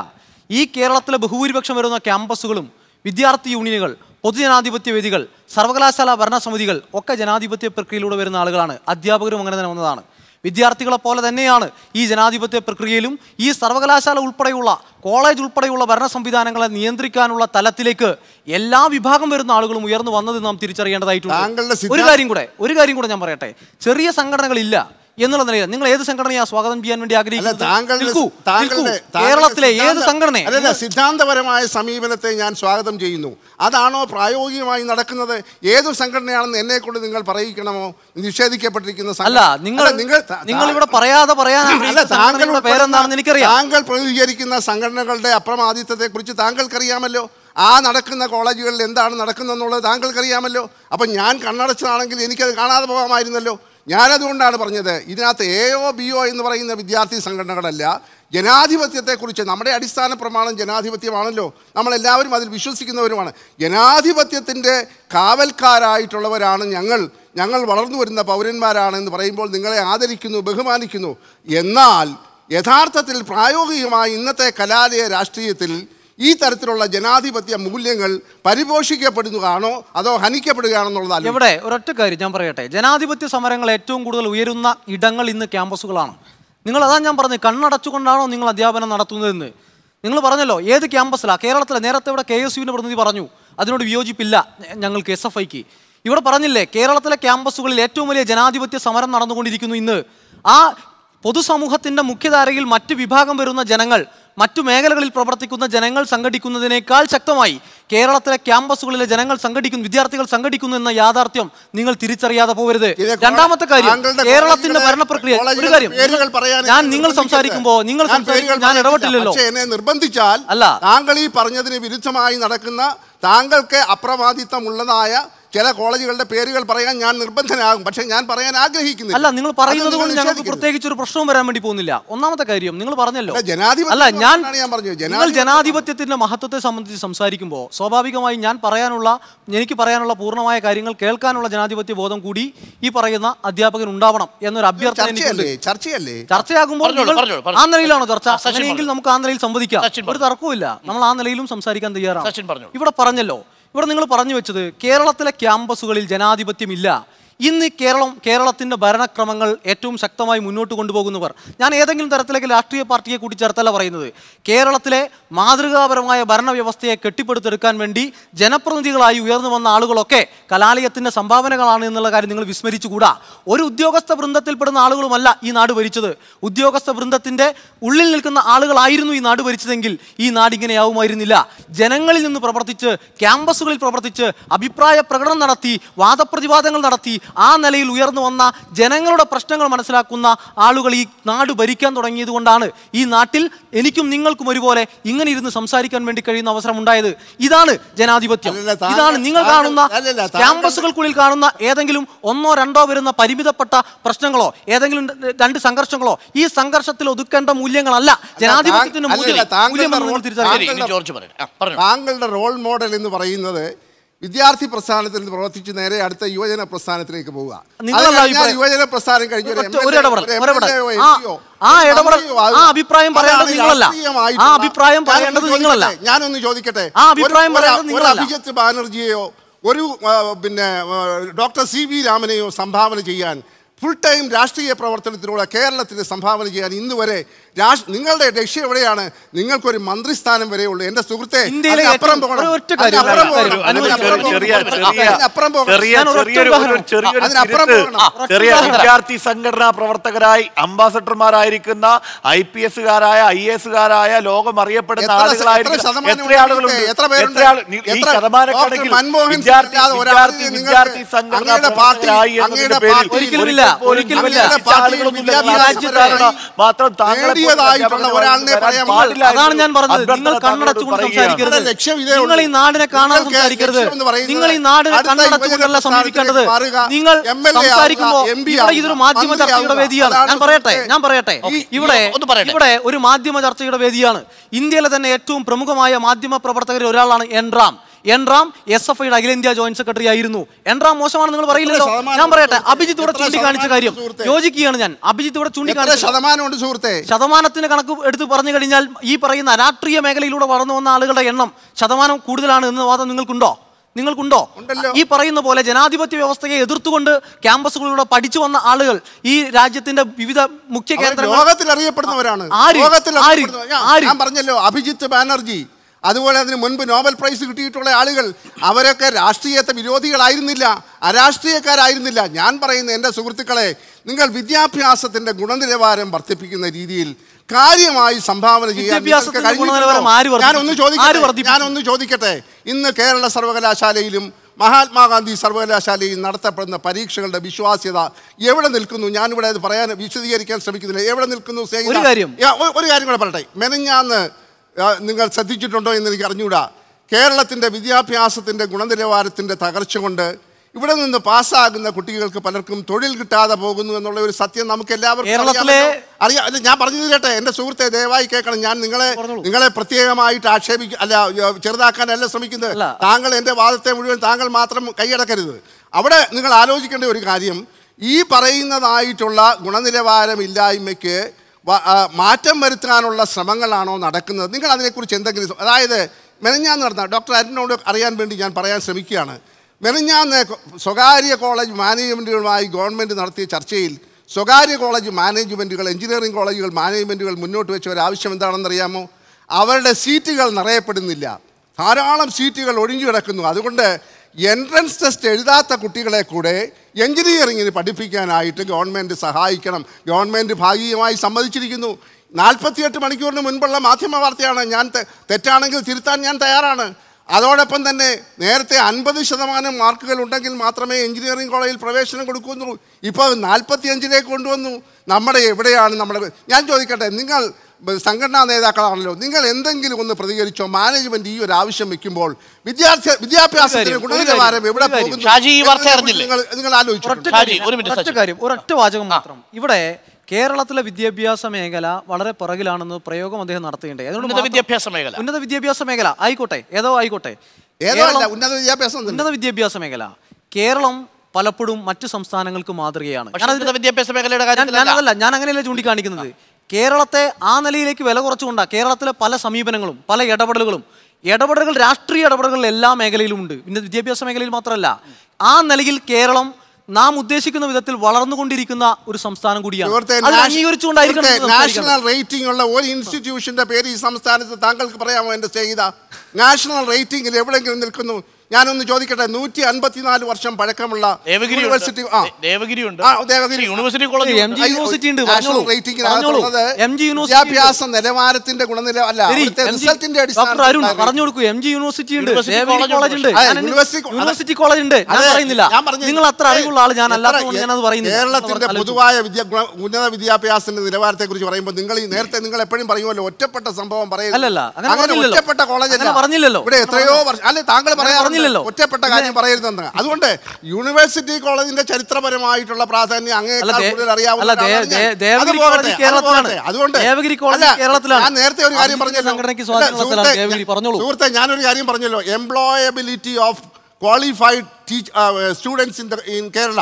ഈ കേരളത്തിലെ ബഹുഭൂരിപക്ഷം വരുന്ന ക്യാമ്പസുകളും വിദ്യാർത്ഥി യൂണിയനുകൾ, പൊതുജനാധിപത്യ വേദികൾ, സർവകലാശാല ഭരണസമിതികൾ ഒക്കെ ജനാധിപത്യ പ്രക്രിയയിലൂടെ വരുന്ന ആളുകളാണ്. അധ്യാപകരും അങ്ങനെ തന്നെ വന്നതാണ്. വിദ്യാർത്ഥികളെ പോലെ തന്നെയാണ് ഈ ജനാധിപത്യ പ്രക്രിയയിലും ഈ സർവകലാശാല ഉൾപ്പെടെയുള്ള കോളേജ് ഉൾപ്പെടെയുള്ള ഭരണ സംവിധാനങ്ങളെ നിയന്ത്രിക്കാനുള്ള തലത്തിലേക്ക് എല്ലാ വിഭാഗം വരുന്ന ആളുകളും ഉയർന്നു വന്നത് നാം തിരിച്ചറിയേണ്ടതായിട്ടുണ്ട്. ഒരു കാര്യം കൂടെ ഞാൻ പറയട്ടെ. ചെറിയ സംഘടനകളില്ല എന്നുള്ള നിലയിൽ നിങ്ങൾ ഏത് സംഘടനയാ സ്വാഗതം ചെയ്യാൻ വേണ്ടി ആഗ്രഹിക്കുന്നത്? കേരളത്തിലെ ഏത് സംഘടന? സിദ്ധാന്തപരമായ സമീപനത്തെ ഞാൻ സ്വാഗതം ചെയ്യുന്നു. അതാണോ പ്രായോഗികമായി നടക്കുന്നത്? ഏതു സംഘടനയാണെന്ന് എന്നെ കൊണ്ട് നിങ്ങൾ പറയിക്കണമോ? നിഷേധിക്കപ്പെട്ടിരിക്കുന്ന അല്ല, നിങ്ങൾ ഇവിടെ പറയാതെ പറയാൻ പേരെന്താണെന്ന് എനിക്കറിയാം. താങ്കൾ പ്രതിനിധീകരിക്കുന്ന സംഘടനകളുടെ അപ്രമാദിത്വത്തെ കുറിച്ച് താങ്കൾക്കറിയാമല്ലോ. ആ നടക്കുന്ന കോളേജുകളിൽ എന്താണ് നടക്കുന്നതെന്നുള്ളത് താങ്കൾക്കറിയാമല്ലോ. അപ്പം ഞാൻ കണ്ണടച്ചതാണെങ്കിൽ എനിക്കത് കാണാതെ പോകാമായിരുന്നല്ലോ. ഞാനതുകൊണ്ടാണ് പറഞ്ഞത്, ഇതിനകത്ത് എയോ ബിയോ എന്ന് പറയുന്ന വിദ്യാർത്ഥി സംഘടനകളല്ല, ജനാധിപത്യത്തെക്കുറിച്ച് നമ്മുടെ അടിസ്ഥാന പ്രമാണം ജനാധിപത്യമാണല്ലോ. നമ്മളെല്ലാവരും അതിൽ വിശ്വസിക്കുന്നവരുമാണ്. ജനാധിപത്യത്തിൻ്റെ കാവൽക്കാരായിട്ടുള്ളവരാണ് ഞങ്ങൾ വളർന്നു വരുന്ന പൗരന്മാരാണെന്ന് പറയുമ്പോൾ നിങ്ങളെ ആദരിക്കുന്നു, ബഹുമാനിക്കുന്നു. എന്നാൽ യഥാർത്ഥത്തിൽ പ്രായോഗികമായി ഇന്നത്തെ കലാലയ രാഷ്ട്രീയത്തിൽ ഈ തരത്തിലുള്ള ജനാധിപത്യ മൂല്യങ്ങൾ പരിപോഷിക്കപ്പെടുകയാണോ അതോ ഹനിക്കപ്പെടുകയാണെന്നുള്ളതാണ്. ഇവിടെ ഒരൊറ്റ കാര്യം ഞാൻ പറയട്ടെ. ജനാധിപത്യ സമരങ്ങൾ ഏറ്റവും കൂടുതൽ ഉയരുന്ന ഇടങ്ങൾ ഇന്ന് ക്യാമ്പസുകളാണ്. അതാ ഞാൻ പറഞ്ഞത്, കണ്ണടച്ചുകൊണ്ടാണോ നിങ്ങൾ അധ്യാപനം നടത്തുന്നതെന്ന്. നിങ്ങൾ പറഞ്ഞല്ലോ ഏത് ക്യാമ്പസിലാണ്. കേരളത്തിലെ നേരത്തെ ഇവിടെ KSUവിൻ്റെ പ്രതിനിധി പറഞ്ഞു അതിനോട് വിയോജിപ്പില്ല ഞങ്ങൾക്ക് SFIക്ക്. ഇവിടെ പറഞ്ഞില്ലേ കേരളത്തിലെ ക്യാമ്പസുകളിൽ ഏറ്റവും വലിയ ജനാധിപത്യ സമരം നടന്നുകൊണ്ടിരിക്കുന്നു ഇന്ന്. ആ പൊതുസമൂഹത്തിൻ്റെ മുഖ്യധാരയിൽ മറ്റ് വിഭാഗം വരുന്ന ജനങ്ങൾ, മറ്റു മേഖലകളിൽ പ്രവർത്തിക്കുന്ന ജനങ്ങൾ സംഘടിക്കുന്നതിനേക്കാൾ ശക്തമായി കേരളത്തിലെ ക്യാമ്പസുകളിലെ ജനങ്ങൾ സംഘടിക്കുന്നു, വിദ്യാർത്ഥികൾ സംഘടിക്കുന്നു എന്ന യാഥാർത്ഥ്യം നിങ്ങൾ തിരിച്ചറിയാതെ പോകരുത്. രണ്ടാമത്തെ കാര്യം, കേരളത്തിന്റെ ഭരണപ്രക്രിയ. ഒരു കാര്യം, നിങ്ങൾ സംസാരിക്കുമ്പോൾ ഞാൻ ഇടപെട്ടില്ലല്ലോ. എന്നെ നിർബന്ധിച്ചാൽ അല്ല, താങ്കൾ ഈ പറഞ്ഞതിന് വിരുദ്ധമായി നടക്കുന്ന താങ്കൾക്ക് അപ്രമാദിത്വമുള്ളതായ ചില കോളേജുകളുടെ പേരുകൾ പറയാൻ ഞാൻ നിർബന്ധനാകും. പക്ഷേ ഞാൻ പറയാൻ ആഗ്രഹിക്കുന്നില്ല. അല്ല, നിങ്ങൾ പറയുന്നത് കൊണ്ട് ഞങ്ങൾക്ക് പ്രത്യേകിച്ച് ഒരു പ്രശ്നവും വരാൻ വേണ്ടി പോകുന്നില്ല. ഒന്നാമത്തെ കാര്യം നിങ്ങൾ പറഞ്ഞല്ലോ നിങ്ങൾ ജനാധിപത്യത്തിന്റെ മഹത്വത്തെ സംബന്ധിച്ച് സംസാരിക്കുമ്പോൾ സ്വാഭാവികമായി എനിക്ക് പറയാനുള്ള പൂർണ്ണമായ കാര്യങ്ങൾ കേൾക്കാനുള്ള ജനാധിപത്യ ബോധം കൂടി ഈ പറയുന്ന അധ്യാപകൻ ഉണ്ടാവണം എന്നൊരു അഭ്യർത്ഥന എനിക്കുണ്ട്. ചർച്ചയാകുമ്പോൾ ആ നിലയിലാണോ ചർച്ച? അങ്ങനെയെങ്കിൽ നമുക്ക് ആ നിലയിൽ സംവദിക്കാം, ഒരു തർക്കവുമില്ല. നമ്മൾ ആ നിലയിലും സംസാരിക്കാൻ തയ്യാറാണ്. ഇവിടെ പറഞ്ഞല്ലോ, ഇവിടെ നിങ്ങൾ പറഞ്ഞു വെച്ചത് കേരളത്തിലെ ക്യാമ്പസുകളിൽ ജനാധിപത്യമില്ല. ഇന്ന് കേരളത്തിൻ്റെ ഭരണക്രമങ്ങൾ ഏറ്റവും ശക്തമായി മുന്നോട്ട് കൊണ്ടുപോകുന്നവർ, ഞാൻ ഏതെങ്കിലും തരത്തിലേക്ക് രാഷ്ട്രീയ പാർട്ടിയെ കൂട്ടിച്ചേർത്തല്ല പറയുന്നത്, കേരളത്തിലെ മാതൃകാപരമായ ഭരണവ്യവസ്ഥയെ കെട്ടിപ്പടുത്തെടുക്കാൻ വേണ്ടി ജനപ്രതിനിധികളായി ഉയർന്നു വന്ന ആളുകളൊക്കെ കലാലയത്തിൻ്റെ സംഭാവനകളാണ് എന്നുള്ള കാര്യം നിങ്ങൾ വിസ്മരിച്ചുകൂടാ. ഒരു ഉദ്യോഗസ്ഥ വൃന്ദത്തിൽപ്പെടുന്ന ആളുകളുമല്ല ഈ നാട് ഭരിച്ചത്. ഉദ്യോഗസ്ഥ വൃന്ദത്തിൻ്റെ ഉള്ളിൽ നിൽക്കുന്ന ആളുകളായിരുന്നു ഈ നാട് ഭരിച്ചതെങ്കിൽ ഈ നാടിങ്ങനെയാവുമായിരുന്നില്ല. ജനങ്ങളിൽ നിന്ന് പ്രവർത്തിച്ച്, ക്യാമ്പസുകളിൽ പ്രവർത്തിച്ച്, അഭിപ്രായ പ്രകടനം നടത്തി, വാദപ്രതിവാദങ്ങൾ നടത്തി, ആ നിലയിൽ ഉയർന്നു വന്ന ജനങ്ങളുടെ പ്രശ്നങ്ങൾ മനസ്സിലാക്കുന്ന ആളുകൾ ഈ നാട് ഭരിക്കാൻ തുടങ്ങിയത് കൊണ്ടാണ് ഈ നാട്ടിൽ എനിക്കും നിങ്ങൾക്കും ഒരുപോലെ ഇങ്ങനെ ഇരുന്ന് സംസാരിക്കാൻ വേണ്ടി കഴിയുന്ന അവസരം ഉണ്ടായത്. ഇതാണ് ജനാധിപത്യം. ഇതാണ് നിങ്ങൾ കാണുന്ന ക്യാമ്പസുകൾക്കുള്ളിൽ കാണുന്ന ഏതെങ്കിലും ഒന്നോ രണ്ടോ വരുന്ന പരിമിതപ്പെട്ട പ്രശ്നങ്ങളോ ഏതെങ്കിലും രണ്ട് സംഘർഷങ്ങളോ ഈ സംഘർഷത്തിൽ ഒതുക്കേണ്ട മൂല്യങ്ങളല്ല ജനാധിപത്യത്തിന്റെ മൂല്യം. താങ്കളുടെ റോൾ മോഡൽ എന്ന് പറയുന്നത് വിദ്യാർത്ഥി പ്രസ്ഥാനത്തിൽ പ്രവർത്തിച്ച് നേരെ അടുത്ത യുവജന പ്രസ്ഥാനത്തിലേക്ക് പോവുക. യുവജന പ്രസ്ഥാനം കഴിഞ്ഞ ഞാനൊന്ന് ചോദിക്കട്ടെ, അഭിജിത്ത് ബാനർജിയെയോ ഒരു ഡോക്ടർ CV രാമനെയോ സംഭാവന ചെയ്യാൻ, ഫുൾ ടൈം രാഷ്ട്രീയ പ്രവർത്തനത്തിലൂടെ കേരളത്തിന് സംഭാവന ചെയ്യാൻ ഇന്ന് വരെ നിങ്ങളുടെ ലക്ഷ്യം എവിടെയാണ്? നിങ്ങൾക്കൊരു മന്ത്രിസ്ഥാനം വരെ ഉള്ളൂ. എന്റെ സുഹൃത്തെ, വിദ്യാർത്ഥി സംഘടനാ പ്രവർത്തകരായി അംബാസഡർമാരായിരിക്കുന്ന IPSകാരായ IASകാരായ ലോകം അറിയപ്പെടുന്ന ആളുകളായിരിക്കും എത്ര ആളുകളുണ്ട്? ഈ ശതമാനക്കണക്കിൽ വിദ്യാർത്ഥി സംഘടനാ പ്രവർത്തകരായി എന്നതിന്റെ പേരിൽ മാത്രം താങ്കളെ കൂടിയതായിട്ടുള്ള ഒരാളിനെ പറയാൻ പാടില്ല. അതാണ് ഞാൻ പറഞ്ഞത്. നിങ്ങൾ കണ്ണടച്ചുകൊണ്ട് സംസാരിക്കരുത്. നിങ്ങൾ ഈ നാടിനെ കാണാൻ സംസാരിക്കരുത്. നിങ്ങൾ ഈ നാടിനെ കണ്ണടച്ചുകൊണ്ടല്ല സമീപിക്കേണ്ടത്. നിങ്ങൾ സംസാരിക്കുമ്പോൾ ഇവിടെ ഇതൊരു മാധ്യമ ചർച്ചയുടെ വേദിയാണ്. ഞാൻ പറയട്ടെ ഇവിടെ ഒരു മാധ്യമ ചർച്ചയുടെ വേദിയാണ്. ഇന്ത്യയിലെ തന്നെ ഏറ്റവും പ്രമുഖമായ മാധ്യമ പ്രവർത്തകരിൽ ഒരാളാണ് എൻറാം SFIയുടെ അഖിലേന്ത്യാ ജോയിന്റ് സെക്രട്ടറി ആയിരുന്നു. എൻറാം മോശമാണ് നിങ്ങൾ പറയില്ലല്ലോ. ഞാൻ പറയട്ടെ, അഭിജിത്ത് ഇവിടെ ചൂണ്ടിക്കാണിച്ച കാര്യം യോജിക്കുകയാണ്. ഞാൻ അഭിജിത്ത് ഇവിടെ ചൂണ്ടിക്കാണിച്ച ശതമാനത്തിന് കണക്ക് എടുത്ത് പറഞ്ഞു കഴിഞ്ഞാൽ ഈ പറയുന്ന രാഷ്ട്രീയ മേഖലയിലൂടെ വളർന്നു വന്ന ആളുകളുടെ എണ്ണം ശതമാനം കൂടുതലാണ് എന്ന വാദം നിങ്ങൾക്കുണ്ടോ? ഈ പറയുന്ന പോലെ ജനാധിപത്യ വ്യവസ്ഥയെ എതിർത്തുകൊണ്ട് ക്യാമ്പസുകളിലൂടെ പഠിച്ചു വന്ന ആളുകൾ ഈ രാജ്യത്തിന്റെ വിവിധ മുഖ്യ കേന്ദ്രങ്ങൾ ലോകത്തിൽ അറിയപ്പെടുന്നവരാണ്. ഞാൻ പറഞ്ഞല്ലോ, അഭിജിത്ത് ബാനർജി, അതുപോലെ അതിന് മുൻപ് നോബൽ പ്രൈസ് കിട്ടിയിട്ടുള്ള ആളുകൾ, അവരൊക്കെ രാഷ്ട്രീയത്തെ വിരോധികളായിരുന്നില്ല, അരാഷ്ട്രീയക്കാരായിരുന്നില്ല. ഞാൻ പറയുന്ന എൻ്റെ സുഹൃത്തുക്കളെ, നിങ്ങൾ വിദ്യാഭ്യാസത്തിന്റെ ഗുണനിലവാരം വർദ്ധിപ്പിക്കുന്ന രീതിയിൽ കാര്യമായി സംഭാവന ചെയ്യാൻ ഞാനൊന്ന് ചോദിക്കട്ടെ. ഇന്ന് കേരള സർവകലാശാലയിലും മഹാത്മാഗാന്ധി സർവകലാശാലയിൽ നടത്തപ്പെടുന്ന പരീക്ഷകളുടെ വിശ്വാസ്യത എവിടെ നിൽക്കുന്നു? ഞാനിവിടെ അത് പറയാൻ വിശദീകരിക്കാൻ ശ്രമിക്കുന്നില്ല. എവിടെ നിൽക്കുന്നു? ഒരു കാര്യം കൂടെ പറയട്ടെ. മെനഞ്ഞാന്ന് നിങ്ങൾ ശ്രദ്ധിച്ചിട്ടുണ്ടോ എന്ന് എനിക്ക് അറിഞ്ഞൂടാ. കേരളത്തിൻ്റെ വിദ്യാഭ്യാസത്തിൻ്റെ ഗുണനിലവാരത്തിൻ്റെ തകർച്ച കൊണ്ട് ഇവിടെ നിന്ന് പാസ്സാകുന്ന കുട്ടികൾക്ക് പലർക്കും തൊഴിൽ കിട്ടാതെ പോകുന്നു എന്നുള്ള ഒരു സത്യം നമുക്ക് എല്ലാവർക്കും അറിയാം. ഞാൻ പറഞ്ഞു തരട്ടെ എൻ്റെ സുഹൃത്തെ, ദയവായി കേൾക്കണം. ഞാൻ നിങ്ങളെ പ്രത്യേകമായിട്ട് ചെറുതാക്കാനല്ല ശ്രമിക്കുന്നത്. താങ്കൾ എൻ്റെ വാദത്തെ മുഴുവൻ താങ്കൾ മാത്രം കൈയടക്കരുത്. അവിടെ നിങ്ങൾ ആലോചിക്കേണ്ട ഒരു കാര്യം, ഈ പറയുന്നതായിട്ടുള്ള ഗുണനിലവാരമില്ലായ്മയ്ക്ക് മാറ്റം വരുത്താനുള്ള ശ്രമങ്ങളാണോ നടക്കുന്നത്? നിങ്ങൾ അതിനെക്കുറിച്ച് എന്തെങ്കിലും, അതായത് മെനഞ്ഞാന്ന് നടന്ന ഡോക്ടർ അരുണിനോട് അറിയാൻ വേണ്ടി ഞാൻ പറയാൻ ശ്രമിക്കുകയാണ്. മെനഞ്ഞാന്ന് സ്വകാര്യ കോളേജ് മാനേജ്മെൻറ്റുകളുമായി ഗവൺമെൻറ് നടത്തിയ ചർച്ചയിൽ സ്വകാര്യ കോളേജ് മാനേജ്മെൻറ്റുകൾ, എഞ്ചിനീയറിംഗ് കോളേജുകൾ മാനേജ്മെൻറ്റുകൾ മുന്നോട്ട് വെച്ച ഒരു ആവശ്യം എന്താണെന്നറിയാമോ? അവരുടെ സീറ്റുകൾ നിറയപ്പെടുന്നില്ല, ധാരാളം സീറ്റുകൾ ഒഴിഞ്ഞു കിടക്കുന്നു. അതുകൊണ്ട് എൻട്രൻസ് ടെസ്റ്റ് എഴുതാത്ത കുട്ടികളെ കൂടെ എഞ്ചിനീയറിങ്ങിന് പഠിപ്പിക്കാനായിട്ട് ഗവൺമെൻറ് സഹായിക്കണം. ഗവൺമെൻറ് ഭാഗികമായി സമ്മതിച്ചിരിക്കുന്നു. 48 മണിക്കൂറിന് മുൻപുള്ള മാധ്യമ വാർത്തയാണ്. ഞാൻ തെറ്റാണെങ്കിൽ തിരുത്താൻ ഞാൻ തയ്യാറാണ്. അതോടൊപ്പം തന്നെ നേരത്തെ 50% മാർക്കുകൾ ഉണ്ടെങ്കിൽ മാത്രമേ എഞ്ചിനീയറിംഗ് കോളേജിൽ പ്രവേശനം കൊടുക്കുന്നുള്ളൂ. ഇപ്പോൾ 45ലേക്ക് കൊണ്ടുവന്നു. എവിടെയാണ് ഞാൻ ചോദിക്കട്ടെ, നിങ്ങൾ സംഘടനാ നേതാക്കളാണല്ലോ, നിങ്ങൾ എന്തെങ്കിലും ഒന്ന് പ്രതികരിച്ചോ? മാനേജ്മെന്റ് ഈ ഒരു ആവശ്യം വെക്കുമ്പോൾ വിദ്യാഭ്യാസത്തിന് ഗുണനിലവാരം എവിടെ പോകുന്നു? നിങ്ങൾ ആലോചിച്ചു. ഒരൊറ്റ വാചകം മാത്രം. ഇവിടെ കേരളത്തിലെ വിദ്യാഭ്യാസ മേഖല വളരെ പിറകിലാണെന്ന് പ്രയോഗം അദ്ദേഹം നടത്തുകയുണ്ടായി. ഉന്നത വിദ്യാഭ്യാസ മേഖല ആയിക്കോട്ടെ, ഉന്നത വിദ്യാഭ്യാസ മേഖല കേരളം പലപ്പോഴും മറ്റു സംസ്ഥാനങ്ങൾക്ക് മാതൃകയാണ്. ഞാൻ അങ്ങനെയല്ല ചൂണ്ടിക്കാണിക്കുന്നത്. കേരളത്തെ ആ നിലയിലേക്ക് വില കുറച്ചുകൊണ്ടാണ് കേരളത്തിലെ പല സമീപനങ്ങളും പല ഇടപെടലുകൾ രാഷ്ട്രീയ ഇടപെടലുകൾ എല്ലാ മേഖലയിലും ഉണ്ട്. പിന്നെ വിദ്യാഭ്യാസ മേഖലയിൽ മാത്രമല്ല. ആ നിലയിൽ കേരളം നാം ഉദ്ദേശിക്കുന്ന വിധത്തിൽ വളർന്നുകൊണ്ടിരിക്കുന്ന ഒരു സംസ്ഥാനം കൂടിയാണ്. നാഷണൽ റേറ്റിംഗ് ഉള്ള ഒരു ഇൻസ്റ്റിറ്റ്യൂഷന്റെ പേര് ഈ സംസ്ഥാനത്ത് താങ്കൾക്ക് പറയാമോ? എന്റെ ചെയ്ത നാഷണൽ റേറ്റിംഗിൽ എവിടെയെങ്കിലും നിൽക്കുന്നു? ഞാനൊന്ന് ചോദിക്കട്ടെ, 154 വർഷം പഴക്കമുള്ള യൂണിവേഴ്സിറ്റി വിദ്യാഭ്യാസ നിലവാരത്തിന്റെ ഗുണനിലവാരം നിങ്ങൾ അത്ര അറിവുള്ള ആൾ ഞാൻ അല്ലാത്തതുകൊണ്ട് ഞാനത് പറയുന്നു. കേരളത്തിന്റെ പൊതുവായ ഉന്നത വിദ്യാഭ്യാസത്തിന്റെ നിലവാരത്തെ കുറിച്ച് പറയുമ്പോൾ നിങ്ങൾ എപ്പോഴും പറയുമല്ലോ ഒറ്റപ്പെട്ട സംഭവം പറയുന്നില്ല. അങ്ങനെ ഒറ്റപ്പെട്ട കോളേജ് പറഞ്ഞില്ലല്ലോ. ഇവിടെ എത്രയോ വർഷം അല്ലെ താങ്കൾ പറയാറില്ല ഒറ്റപ്പെട്ട കാര്യം പറയരുതെന്ന്. അതുകൊണ്ട് യൂണിവേഴ്സിറ്റി കോളേജിന്റെ ചരിത്രപരമായിട്ടുള്ള പ്രാധാന്യം അങ്ങേക്കാൾ കൂടുതൽ അറിയാവുന്ന അതുകൊണ്ട് ഞാൻ നേരത്തെ ഒരു കാര്യം പറഞ്ഞല്ലോ സുഹൃത്തെ, ഞാനൊരു കാര്യം പറഞ്ഞല്ലോ, employability of qualified students in Kerala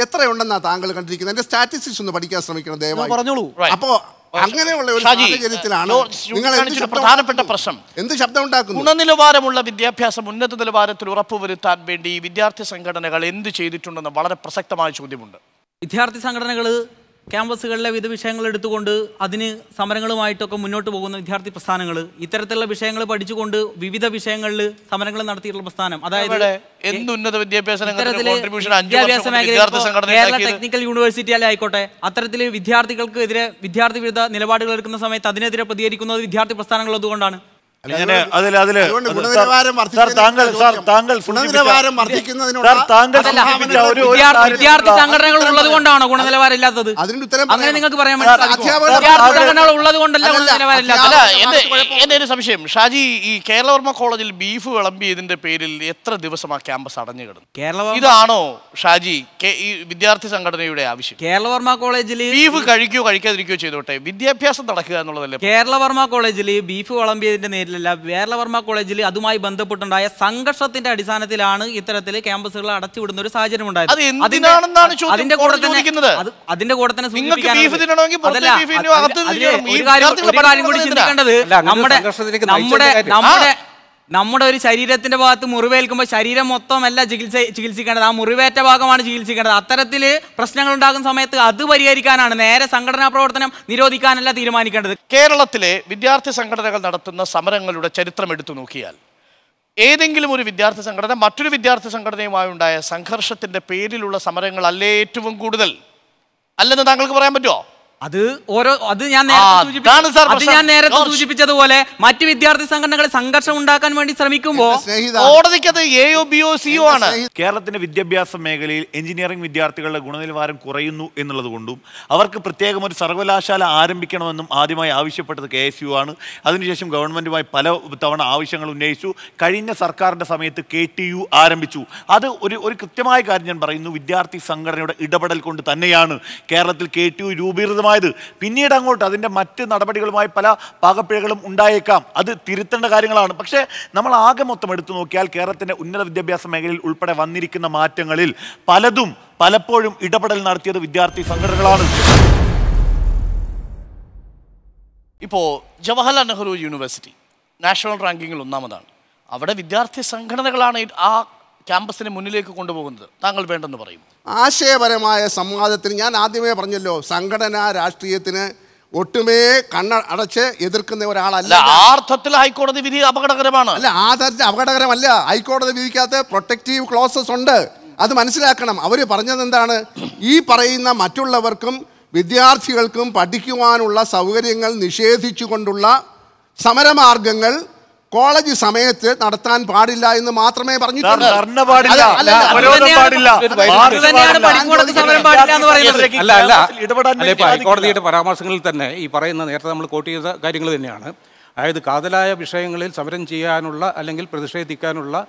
എത്രയുണ്ടെന്നാ താങ്കൾ കണ്ടിരിക്കുന്നത്? എന്റെ സ്റ്റാറ്റിസ്റ്റിക്സ് ഒന്ന് പഠിക്കാൻ ശ്രമിക്കണം ദയവായി. പറഞ്ഞോളൂ. അപ്പോ അങ്ങനെയുള്ള ഒരു സാഹചര്യത്തിലാണ് പ്രധാനപ്പെട്ട പ്രശ്നം എന്ത് ശബ്ദം ഉണ്ടാക്കുന്നു? ഗുണനിലവാരമുള്ള വിദ്യാഭ്യാസം ഉന്നത നിലവാരത്തിൽ ഉറപ്പുവരുത്താൻ വേണ്ടി വിദ്യാർത്ഥി സംഘടനകൾ എന്ത് ചെയ്തിട്ടുണ്ടെന്ന് വളരെ പ്രസക്തമായ ചോദ്യമുണ്ട്. വിദ്യാർത്ഥി സംഘടനകൾ ക്യാമ്പസുകളിലെ വിവിധ വിഷയങ്ങൾ എടുത്തുകൊണ്ട് അതിന് സമരങ്ങളുമായിട്ടൊക്കെ മുന്നോട്ട് പോകുന്ന വിദ്യാർത്ഥി പ്രസ്ഥാനങ്ങൾ ഇത്തരത്തിലുള്ള വിഷയങ്ങൾ പഠിച്ചുകൊണ്ട് വിവിധ വിഷയങ്ങളിൽ സമരങ്ങൾ നടത്തിയിട്ടുള്ള പ്രസ്ഥാനം, അതായത് കേരള ടെക്നിക്കൽ യൂണിവേഴ്സിറ്റി അല്ലെ ആയിക്കോട്ടെ, അത്തരത്തിൽ വിദ്യാർത്ഥികൾക്കെതിരെ വിദ്യാർത്ഥി വിരുദ്ധ നിലപാടുകൾ എടുക്കുന്ന സമയത്ത് അതിനെതിരെ പ്രതികരിക്കുന്നത് വിദ്യാർത്ഥി പ്രസ്ഥാനങ്ങൾ അതുകൊണ്ടാണ്. അതുകൊണ്ട് ഗുണനിലവാരം വിദ്യാർത്ഥി സംഘടനകൾ ഉള്ളത് കൊണ്ടാണോ ഗുണനിലവാരം ഇല്ലാത്തത്? അതിന്റെ ഉത്തരം അങ്ങനെ നിങ്ങൾക്ക് പറയാൻ വിദ്യാർത്ഥി സംഘടനകൾ ഉള്ളത് കൊണ്ടല്ല ഗുണനിലവാരം ഇല്ലാത്തത്. എന്റെ ഒരു സംശയം, ഷാജി, ഈ കേരളവർമ്മ കോളേജിൽ ബീഫ് വിളമ്പിയതിന്റെ പേരിൽ എത്ര ദിവസം ആ ക്യാമ്പസ് അടഞ്ഞു കിടന്നു? ഇതാണോ ഷാജി ഈ വിദ്യാർത്ഥി സംഘടനയുടെ ആവശ്യം? കേരളവർമ്മ കോളേജിൽ ബീഫ് കഴിക്കുകയോ കഴിക്കാതിരിക്കുകയോ ചെയ്തോട്ടെ, വിദ്യാഭ്യാസം നടക്കുക എന്നുള്ളതല്ലേ? കേരളവർമ്മ കോളേജിൽ ബീഫ് വിളമ്പിയതിന്റെ നേരിലല്ല, കേരളവർമ്മ കോളേജിൽ അതുമായി ബന്ധപ്പെട്ടുണ്ടായ സംഘർഷത്തിന്റെ അടിസ്ഥാനത്തിലാണ് ഇത്തരത്തിൽ ക്യാമ്പസുകൾ അടച്ചുവിടുന്ന ഒരു സാഹചര്യം ഉണ്ടായത്. അതിന്റെ കൂടെ തന്നെ ചിന്തിക്കേണ്ടത് നമ്മുടെ ഒരു ശരീരത്തിന്റെ ഭാഗത്ത് മുറിവേൽക്കുമ്പോൾ ശരീരം മൊത്തമല്ല ചികിത്സിക്കേണ്ടത്, ആ മുറിവേറ്റ ഭാഗമാണ് ചികിത്സിക്കേണ്ടത്. അത്തരത്തിൽ പ്രശ്നങ്ങൾ ഉണ്ടാകുന്ന സമയത്ത് അത് പരിഹരിക്കാനാണ്, നേരെ സംഘടനാ പ്രവർത്തനം നിരോധിക്കാനല്ല തീരുമാനിക്കേണ്ടത്. കേരളത്തിലെ വിദ്യാർത്ഥി സംഘടനകൾ നടത്തുന്ന സമരങ്ങളുടെ ചരിത്രം എടുത്തു നോക്കിയാൽ ഏതെങ്കിലും ഒരു വിദ്യാർത്ഥി സംഘടന മറ്റൊരു വിദ്യാർത്ഥി സംഘടനയുമായി ഉണ്ടായ സംഘർഷത്തിന്റെ പേരിലുള്ള സമരങ്ങൾ ഏറ്റവും കൂടുതൽ അല്ലെന്ന് താങ്കൾക്ക് പറയാൻ പറ്റുമോ? അത് ഞാൻ നേരത്തെ സൂചിപ്പിച്ചതുപോലെ മറ്റു വിദ്യാർത്ഥി സംഘടനകൾ സംഘർഷം ഉണ്ടാക്കാൻ വേണ്ടി ശ്രമിക്കുമ്പോൾ കോടതിക്കത് എയോ ബിയോ സിയോ ആണ്. കേരളത്തിന്റെ വിദ്യാഭ്യാസ മേഖലയിൽ എഞ്ചിനീയറിംഗ് വിദ്യാർത്ഥികളുടെ ഗുണനിലവാരം കുറയുന്നു എന്നുള്ളത് കൊണ്ടും അവർക്ക് പ്രത്യേകം ഒരു സർവകലാശാല ആരംഭിക്കണമെന്നും ആദ്യമായി ആവശ്യപ്പെട്ടത് KSU ആണ്. അതിനുശേഷം ഗവൺമെന്റുമായി പല തവണ ആവശ്യങ്ങൾ ഉന്നയിച്ചു. കഴിഞ്ഞ സർക്കാരിന്റെ സമയത്ത് KTU ആരംഭിച്ചു. അത് ഒരു കൃത്യമായ കാര്യം ഞാൻ പറയുന്നു, വിദ്യാർത്ഥി സംഘടനയുടെ ഇടപെടൽ കൊണ്ട് തന്നെയാണ് കേരളത്തിൽ KTU രൂപീകൃതമായി. പിന്നീട് അങ്ങോട്ട് അതിൻ്റെ മറ്റ് നടപടികളുമായി പല പാകപ്പിഴകളും ഉണ്ടായേക്കാം, അത് തിരുത്തേണ്ട കാര്യങ്ങളാണ്. പക്ഷേ നമ്മൾ ആകെ മൊത്തം എടുത്തു നോക്കിയാൽ കേരളത്തിൻ്റെ ഉന്നത വിദ്യാഭ്യാസ മേഖലയിൽ ഉൾപ്പെടെ വന്നിരിക്കുന്ന മാറ്റങ്ങളിൽ പലപ്പോഴും ഇടപെടൽ നടത്തിയത് വിദ്യാർത്ഥി സംഘടനകളാണ്. ഇപ്പോൾ ജവഹർലാൽ നെഹ്റു യൂണിവേഴ്സിറ്റി നാഷണൽ റാങ്കിങ്ങിൽ ഒന്നാമതാണ്. അവിടെ വിദ്യാർത്ഥി സംഘടനകളാണ് ആ ക്യാമ്പസിനെ മുന്നിലേക്ക് കൊണ്ടുപോകുന്നത്. താങ്കൾ വേണ്ടെന്ന് പറയും? ആശയപരമായ സംവാദത്തിന് ഞാൻ ആദ്യമേ പറഞ്ഞല്ലോ, സംഘടനാ രാഷ്ട്രീയത്തിന് ഒട്ടുമേ അടച്ച് എതിർക്കുന്ന ഒരാളല്ല. ആ അർത്ഥത്തിൽ ഹൈക്കോടതി വിധി അപകടകരമാണ്. അല്ല, ആ തരത്തിൽ അപകടകരമല്ല. ഹൈക്കോടതി വിധിക്കകത്ത് പ്രൊട്ടക്റ്റീവ് ക്ലോസസ് ഉണ്ട്, അത് മനസ്സിലാക്കണം. അവർ പറഞ്ഞത് എന്താണ്? ഈ പറയുന്ന മറ്റുള്ളവർക്കും വിദ്യാർത്ഥികൾക്കും പഠിക്കുവാനുള്ള സൗകര്യങ്ങൾ നിഷേധിച്ചുകൊണ്ടുള്ള സമരമാർഗങ്ങൾ കോളേജ് സമയത്ത് നടത്താൻ പാടില്ല എന്ന് മാത്രമേ പറഞ്ഞിട്ടുള്ളൂ. ഹൈക്കോടതിയുടെ പരാമർശങ്ങളിൽ തന്നെ ഈ പറയുന്ന നേരത്തെ നമ്മൾ കോട്ട് ചെയ്ത കാര്യങ്ങൾ തന്നെയാണ്. അതായത് കാതലായ വിഷയങ്ങളിൽ സമരം ചെയ്യാനുള്ള അല്ലെങ്കിൽ പ്രതിഷേധിക്കാനുള്ള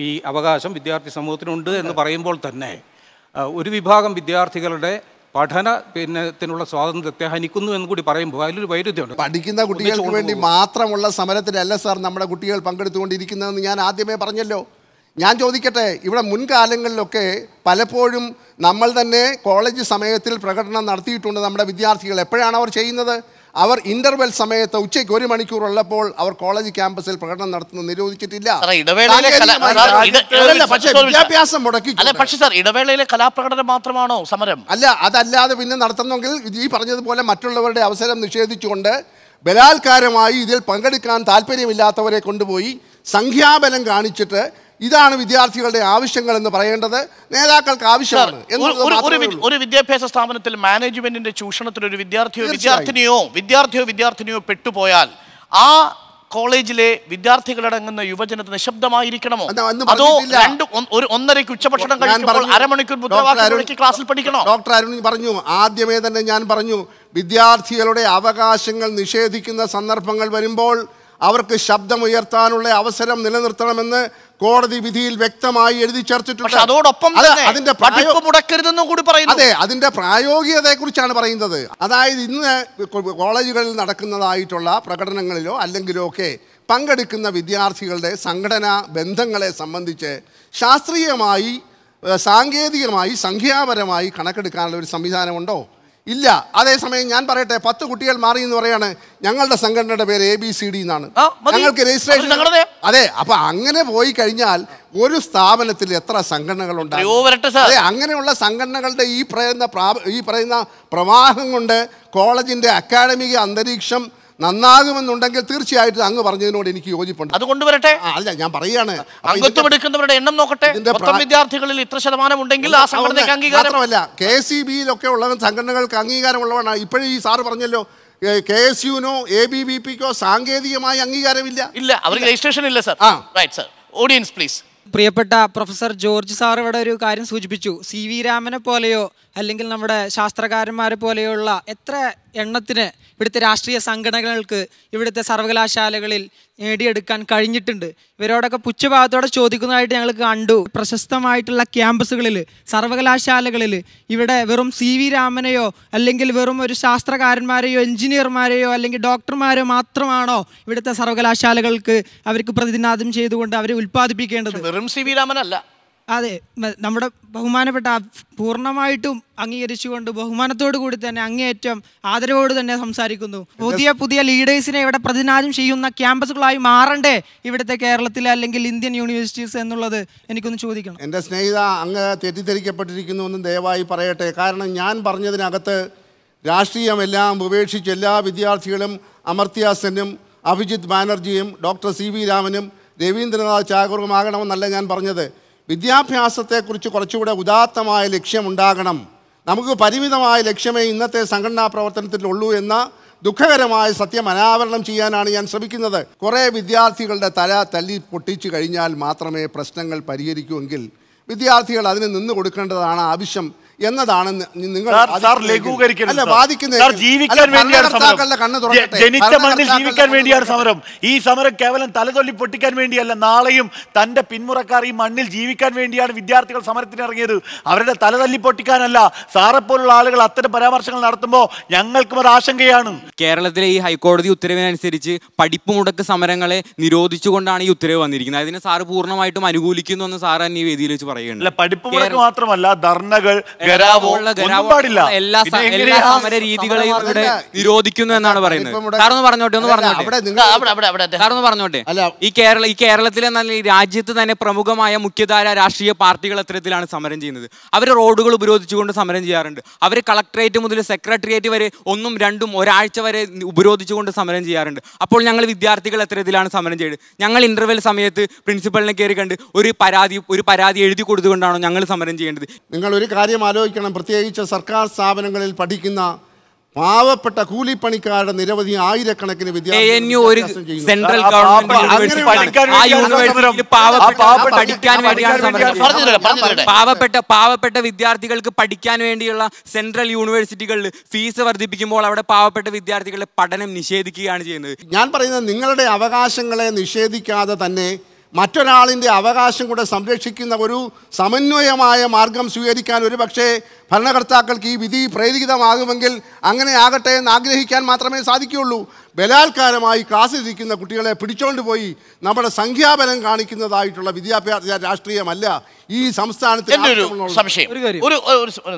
ഈ അവകാശം വിദ്യാർത്ഥി സമൂഹത്തിനുണ്ട് എന്ന് പറയുമ്പോൾ തന്നെ ഒരു വിഭാഗം വിദ്യാർത്ഥികളുടെ പഠനത്തിനുള്ള സ്വാതന്ത്ര്യത്തെ ഹനിക്കുന്നു എന്ന് കൂടി പറയുമ്പോൾ അതിലൊരു വൈരുദ്ധ്യമുണ്ട്. പഠിക്കുന്ന കുട്ടികൾക്ക് വേണ്ടി മാത്രമുള്ള സമരത്തിലല്ല സാർ നമ്മുടെ കുട്ടികൾ പങ്കെടുത്തുകൊണ്ടിരിക്കുന്നതെന്ന് ഞാൻ ആദ്യമേ പറഞ്ഞല്ലോ. ഞാൻ ചോദിക്കട്ടെ, ഇവിടെ മുൻകാലങ്ങളിലൊക്കെ പലപ്പോഴും നമ്മൾ തന്നെ കോളേജ് സമയത്തിൽ പ്രകടനം നടത്തിയിട്ടുണ്ട്. നമ്മുടെ വിദ്യാർത്ഥികൾ എപ്പോഴാണ് അവർ ചെയ്യുന്നത്? അവർ ഇന്റർവെൽ സമയത്ത് ഉച്ചയ്ക്ക് 1 മണിക്കൂർ ഉള്ളപ്പോൾ അവർ കോളേജ് ക്യാമ്പസിൽ പ്രകടനം നടത്തുന്നത് നിരോധിച്ചിട്ടില്ല. വിദ്യാഭ്യാസം മുടക്കി. പക്ഷേ സാർ, ഇടവേളയിലെ കലാപ്രകടനം മാത്രമാണോ സമരം? അല്ല, അതല്ലാതെ പിന്നെ നടത്തുന്നെങ്കിൽ ഈ പറഞ്ഞതുപോലെ മറ്റുള്ളവരുടെ അവസരം നിഷേധിച്ചുകൊണ്ട് ബലാത്കാരമായി ഇതിൽ പങ്കെടുക്കാൻ താല്പര്യമില്ലാത്തവരെ കൊണ്ടുപോയി സംഖ്യാബലം കാണിച്ചിട്ട് ഇതാണ് വിദ്യാർത്ഥികളുടെ ആവശ്യങ്ങൾ എന്ന് പറയേണ്ടത് നേതാക്കൾക്ക് ആവശ്യമാണ്. ഒരു വിദ്യാഭ്യാസ സ്ഥാപനത്തിൽ മാനേജ്മെന്റിന്റെ ചൂഷണത്തിൽ ഒരു വിദ്യാർത്ഥിയോ പെട്ടുപോയാൽ ആ കോളേജിലെ വിദ്യാർത്ഥികളടങ്ങുന്ന യുവജനത നിശബ്ദമായിരിക്കണമോ? അതോ 1:30 ഉച്ചഭക്ഷണം കഴിക്കുമ്പോൾ അരമണിക്കൂർ ക്ലാസ്സിൽ പഠിക്കണോ? ഡോക്ടർ അരുൺ പറഞ്ഞു, ആദ്യമേ തന്നെ ഞാൻ പറഞ്ഞു, വിദ്യാർത്ഥികളുടെ അവകാശങ്ങൾ നിഷേധിക്കുന്ന സന്ദർഭങ്ങൾ വരുമ്പോൾ അവർക്ക് ശബ്ദമുയർത്താനുള്ള അവസരം നിലനിർത്തണമെന്ന് കോടതി വിധിയിൽ വ്യക്തമായി എഴുതി ചേർത്തിട്ടുണ്ട്. അതോടൊപ്പം അതിന്റെ പ്രായോഗികതയെ കുറിച്ചാണ് പറയുന്നത്. അതായത് ഇന്ന് കോളേജുകളിൽ നടക്കുന്നതായിട്ടുള്ള പ്രകടനങ്ങളിലോ അല്ലെങ്കിലോ ഒക്കെ പങ്കെടുക്കുന്ന വിദ്യാർത്ഥികളുടെ സംഘടനാ ബന്ധങ്ങളെ സംബന്ധിച്ച് ശാസ്ത്രീയമായി, സാങ്കേതികമായി, സംഖ്യാപരമായി കണക്കെടുക്കാനുള്ള ഒരു സംവിധാനമുണ്ടോ? ഇല്ല. അതേസമയം ഞാൻ പറയട്ടെ, 10 കുട്ടികൾ മാറി എന്ന് പറയാണ്, ഞങ്ങളുടെ സംഘടനയുടെ പേര് ABCD എന്നാണ്, ഞങ്ങൾക്ക് രജിസ്ട്രേഷൻ. അതെ, അപ്പൊ അങ്ങനെ പോയി കഴിഞ്ഞാൽ ഒരു സ്ഥാപനത്തിൽ എത്ര സംഘടനകളുണ്ടാകും? അതെ, അങ്ങനെയുള്ള സംഘടനകളുടെ ഈ പറയുന്ന പ്രവാഹം കൊണ്ട് കോളേജിന്റെ അക്കാഡമിക അന്തരീക്ഷം നന്നാകുമെന്നുണ്ടെങ്കിൽ തീർച്ചയായിട്ടും അങ്ങ് പറഞ്ഞതിനോട് എനിക്ക് യോജിപ്പുണ്ട്. അത് കൊണ്ടുവരട്ടെ. അല്ല, ഞാൻ പറയാണ്, അംഗത്വമെടുക്കുന്നവരുടെ എണ്ണം നോക്കട്ടെ. വിദ്യാർത്ഥികളിൽ ഇത്ര ശതമാനം ഉണ്ടെങ്കിൽ ആ സംഘടനയ്ക്ക് അംഗീകാരം. മാത്രമല്ല KCB-യിലൊക്കെ ഉള്ള സംഘടനകൾക്ക് അംഗീകാരമുള്ളവരാണ്. ഇപ്പോഴും ഈ സാറ് പറഞ്ഞല്ലോ, KSUനോ ABVPക്കോ സാങ്കേതികമായ അംഗീകാരമില്ല. ഇല്ല, അവർക്ക് രജിസ്ട്രേഷൻ ഇല്ല sir. Right sir. Audience please. പ്രിയപ്പെട്ട പ്രൊഫസർ ജോർജ് സാർ ഇവിടെ ഒരു കാര്യം സൂചിപ്പിച്ചു. CV രാമനെ പോലെയോ അല്ലെങ്കിൽ നമ്മുടെ ശാസ്ത്രകാരന്മാരെ പോലെയുള്ള എത്ര എണ്ണത്തിന് ഇവിടുത്തെ രാഷ്ട്രീയ സംഘടനകൾക്ക് ഇവിടുത്തെ സർവകലാശാലകളിൽ നേടിയെടുക്കാൻ കഴിഞ്ഞിട്ടുണ്ട്. ഇവരോടൊക്കെ പുച്ഛഭാവത്തോടെ ചോദിക്കുന്നതായിട്ട് ഞങ്ങൾ കണ്ടു. പ്രശസ്തമായിട്ടുള്ള ക്യാമ്പസുകളിൽ, സർവകലാശാലകളിൽ ഇവിടെ വെറും CV രാമനെയോ അല്ലെങ്കിൽ വെറും ഒരു ശാസ്ത്രകാരന്മാരെയോ എഞ്ചിനീയർമാരെയോ അല്ലെങ്കിൽ ഡോക്ടർമാരെയോ മാത്രമാണോ ഇവിടുത്തെ സർവകലാശാലകൾക്ക് അവർക്ക് പ്രതിനിധാനം ചെയ്തുകൊണ്ട് അവരെ ഉൽപ്പാദിപ്പിക്കേണ്ടത്? വെറും CV രാമനല്ല. അതെ, നമ്മുടെ ബഹുമാനപ്പെട്ട പൂർണ്ണമായിട്ടും അംഗീകരിച്ചുകൊണ്ട് ബഹുമാനത്തോടു കൂടി തന്നെ അങ്ങേയറ്റം ആദരവോട് തന്നെ സംസാരിക്കുന്നു. പുതിയ ലീഡേഴ്സിനെ ഇവിടെ പ്രതിനിധാനം ചെയ്യുന്ന ക്യാമ്പസുകളായി മാറണ്ടേ ഇവിടുത്തെ കേരളത്തിലെ അല്ലെങ്കിൽ ഇന്ത്യൻ യൂണിവേഴ്സിറ്റീസ് എന്നുള്ളത് എനിക്കൊന്ന് ചോദിക്കണം. എൻ്റെ സ്നേഹിത, അങ്ങ് തെറ്റിദ്ധരിക്കപ്പെട്ടിരിക്കുന്നു എന്നും ദയവായി പറയട്ടെ. കാരണം ഞാൻ പറഞ്ഞതിനകത്ത് രാഷ്ട്രീയമെല്ലാം ഉപേക്ഷിച്ച് എല്ലാ വിദ്യാർത്ഥികളും അമർത്യ സെന്നും അഭിജിത്ത് ബാനർജിയും ഡോക്ടർ CV രാമനും രവീന്ദ്രനാഥ് ടാഗോറുമാകണമെന്നല്ല ഞാൻ പറഞ്ഞത്. വിദ്യാഭ്യാസത്തെക്കുറിച്ച് കുറച്ചുകൂടെ ഉദാത്തമായ ലക്ഷ്യമുണ്ടാകണം. നമുക്ക് പരിമിതമായ ലക്ഷ്യമേ ഇന്നത്തെ സംഘടനാ പ്രവർത്തനത്തിലുള്ളൂ എന്ന ദുഃഖകരമായ സത്യം അനാവരണം ചെയ്യാനാണ് ഞാൻ ശ്രമിക്കുന്നത്. കുറേ വിദ്യാർത്ഥികളുടെ തല തല്ലി പൊട്ടിച്ചു കഴിഞ്ഞാൽ മാത്രമേ പ്രശ്നങ്ങൾ പരിഹരിക്കൂവെങ്കിൽ വിദ്യാർത്ഥികൾ അതിന് നിന്ന് കൊടുക്കേണ്ടതാണ് ആവശ്യം എന്നതാണ് നിങ്ങൾ ജനിച്ച മണ്ണിൽ ജീവിക്കാൻ വേണ്ടിയാണ് സമരം. ഈ സമരം കേവലം തലതൊല്ലി പൊട്ടിക്കാൻ വേണ്ടിയല്ല. നാളെയും തന്റെ പിന്മുറക്കാർ ഈ മണ്ണിൽ ജീവിക്കാൻ വേണ്ടിയാണ് വിദ്യാർത്ഥികൾ സമരത്തിന് ഇറങ്ങിയത്. അവരുടെ തലതല്ലി പൊട്ടിക്കാനല്ല. സാറെപ്പോലുള്ള ആളുകൾ അത്തരം പരാമർശങ്ങൾ നടത്തുമ്പോൾ ഞങ്ങൾക്കും ഒരു ആശങ്കയാണ്. കേരളത്തിലെ ഈ ഹൈക്കോടതി ഉത്തരവിനനുസരിച്ച് പഠിപ്പ് മുടക്ക് സമരങ്ങളെ നിരോധിച്ചുകൊണ്ടാണ് ഈ ഉത്തരവ് വന്നിരിക്കുന്നത്. അതിനെ സാറ് പൂർണ്ണമായിട്ടും അനുകൂലിക്കുന്നു എന്ന് സാറ് തന്നെ ഈ വേദിയിൽ വെച്ച് പറയുകയാണ്. പഠിപ്പ് മുടക്ക് മാത്രമല്ല, ധർണകൾ, എല്ലാ സമര രീതികളെയും ഇവിടെ നിരോധിക്കുന്നു എന്നാണ് പറയുന്നത്. സാറൊന്ന് പറഞ്ഞോട്ടെ. ഈ കേരളത്തിലെ ഈ രാജ്യത്ത് തന്നെ പ്രമുഖമായ മുഖ്യധാര രാഷ്ട്രീയ പാർട്ടികൾ എത്തരത്തിലാണ് സമരം ചെയ്യുന്നത്. അവർ റോഡുകൾ ഉപരോധിച്ചുകൊണ്ട് സമരം ചെയ്യാറുണ്ട്. അവർ കളക്ടറേറ്റ് മുതൽ സെക്രട്ടേറിയറ്റ് വരെ 1, 2 ഒരാഴ്ച വരെ ഉപരോധിച്ചുകൊണ്ട് സമരം ചെയ്യാറുണ്ട്. അപ്പോൾ ഞങ്ങൾ വിദ്യാർത്ഥികൾ എത്തരത്തിലാണ് സമരം ചെയ്യുന്നത്? ഞങ്ങൾ ഇന്റർവെൽ സമയത്ത് പ്രിൻസിപ്പലിനെ കയറി കണ്ട് ഒരു പരാതി എഴുതി കൊടുത്തുകൊണ്ടാണോ ഞങ്ങൾ സമരം ചെയ്യേണ്ടത്? നിങ്ങൾ ഒരു കാര്യം ആലോചിക്കണം. പ്രത്യേകിച്ച് സർക്കാർ സ്ഥാപനങ്ങളിൽ പഠിക്കുന്ന പാവപ്പെട്ട കൂലിപ്പണിക്കാരുടെ നിരവധി ആയിരക്കണക്കിന് പാവപ്പെട്ട വിദ്യാർത്ഥികൾക്ക് പഠിക്കാൻ വേണ്ടിയുള്ള സെൻട്രൽ യൂണിവേഴ്സിറ്റികളിൽ ഫീസ് വർദ്ധിപ്പിക്കുമ്പോൾ അവിടെ പാവപ്പെട്ട വിദ്യാർത്ഥികളുടെ പഠനം നിഷേധിക്കുകയാണ് ചെയ്യുന്നത്. ഞാൻ പറയുന്നത് നിങ്ങളുടെ അവകാശങ്ങളെ നിഷേധിക്കാതെ തന്നെ മറ്റൊരാളിൻ്റെ അവകാശം കൂടെ സംരക്ഷിക്കുന്ന ഒരു സമന്വയമായ മാർഗം സ്വീകരിക്കാൻ ഒരു പക്ഷേ ഭരണകർത്താക്കൾക്ക് ഈ വിധി പ്രേരിതമാകുമെങ്കിൽ അങ്ങനെ ആകട്ടെ എന്ന് ആഗ്രഹിക്കാൻ മാത്രമേ സാധിക്കുകയുള്ളൂ. ബലാത്കാരമായി ക്ലാസ്സിലിരിക്കുന്ന കുട്ടികളെ പിടിച്ചോണ്ട് പോയി നമ്മുടെ സംഖ്യാബലം കാണിക്കുന്നതായിട്ടുള്ള വിദ്യാഭ്യാസ രാഷ്ട്രീയമല്ല ഈ സംസ്ഥാനത്തിൽ. ഒരു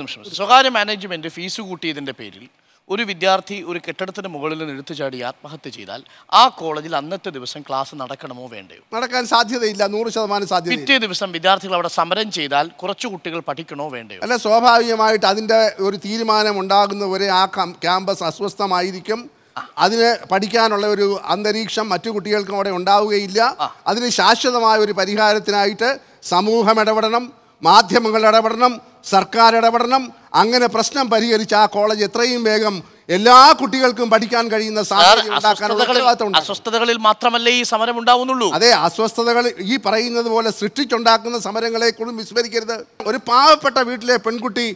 നിമിഷം. സ്വകാര്യ മാനേജ്മെന്റ് ഫീസ് കൂട്ടിയതിന്റെ പേരിൽ ഒരു വിദ്യാർത്ഥി ഒരു കെട്ടിടത്തിന് മുകളിൽ നിന്ന് എടുത്തു ചാടി ആത്മഹത്യ ചെയ്താൽ ആ കോളേജിൽ അന്നത്തെ ദിവസം ക്ലാസ് നടക്കണമോ വേണ്ടയോ? നടക്കാൻ സാധ്യതയില്ല, 100% സാധ്യത. പിറ്റേ ദിവസം വിദ്യാർത്ഥികൾ അവിടെ സമരം ചെയ്താൽ കുറച്ചു കുട്ടികൾ പഠിക്കണോ വേണ്ടയോ? അല്ല, സ്വാഭാവികമായിട്ട് അതിൻ്റെ ഒരു തീരുമാനം ഉണ്ടാകുന്നവരെ ആ ക്യാമ്പസ് അസ്വസ്ഥമായിരിക്കും. അതിന് പഠിക്കാനുള്ള ഒരു അന്തരീക്ഷം മറ്റു കുട്ടികൾക്കും അവിടെ ഉണ്ടാവുകയില്ല. അതിന് ശാശ്വതമായ ഒരു പരിഹാരത്തിനായിട്ട് സമൂഹം ഇടപെടണം, മാധ്യമങ്ങൾ ഇടപെടണം, സർക്കാർ ഇടപെടണം. അങ്ങനെ പ്രശ്നം പരിഹരിച്ച് ആ കോളേജ് എത്രയും വേഗം എല്ലാ കുട്ടികൾക്കും പഠിക്കാൻ കഴിയുന്ന അസ്വസ്ഥതകളിൽ മാത്രമല്ലേ ഈ സമരം ഉണ്ടാവുന്നുള്ളൂ. അതെ, അസ്വസ്ഥതകൾ ഈ പറയുന്നത് പോലെ സൃഷ്ടിച്ചുണ്ടാക്കുന്ന സമരങ്ങളെ കുറിച്ച് വിസ്മരിക്കരുത്. ഒരു പാവപ്പെട്ട വീട്ടിലെ പെൺകുട്ടി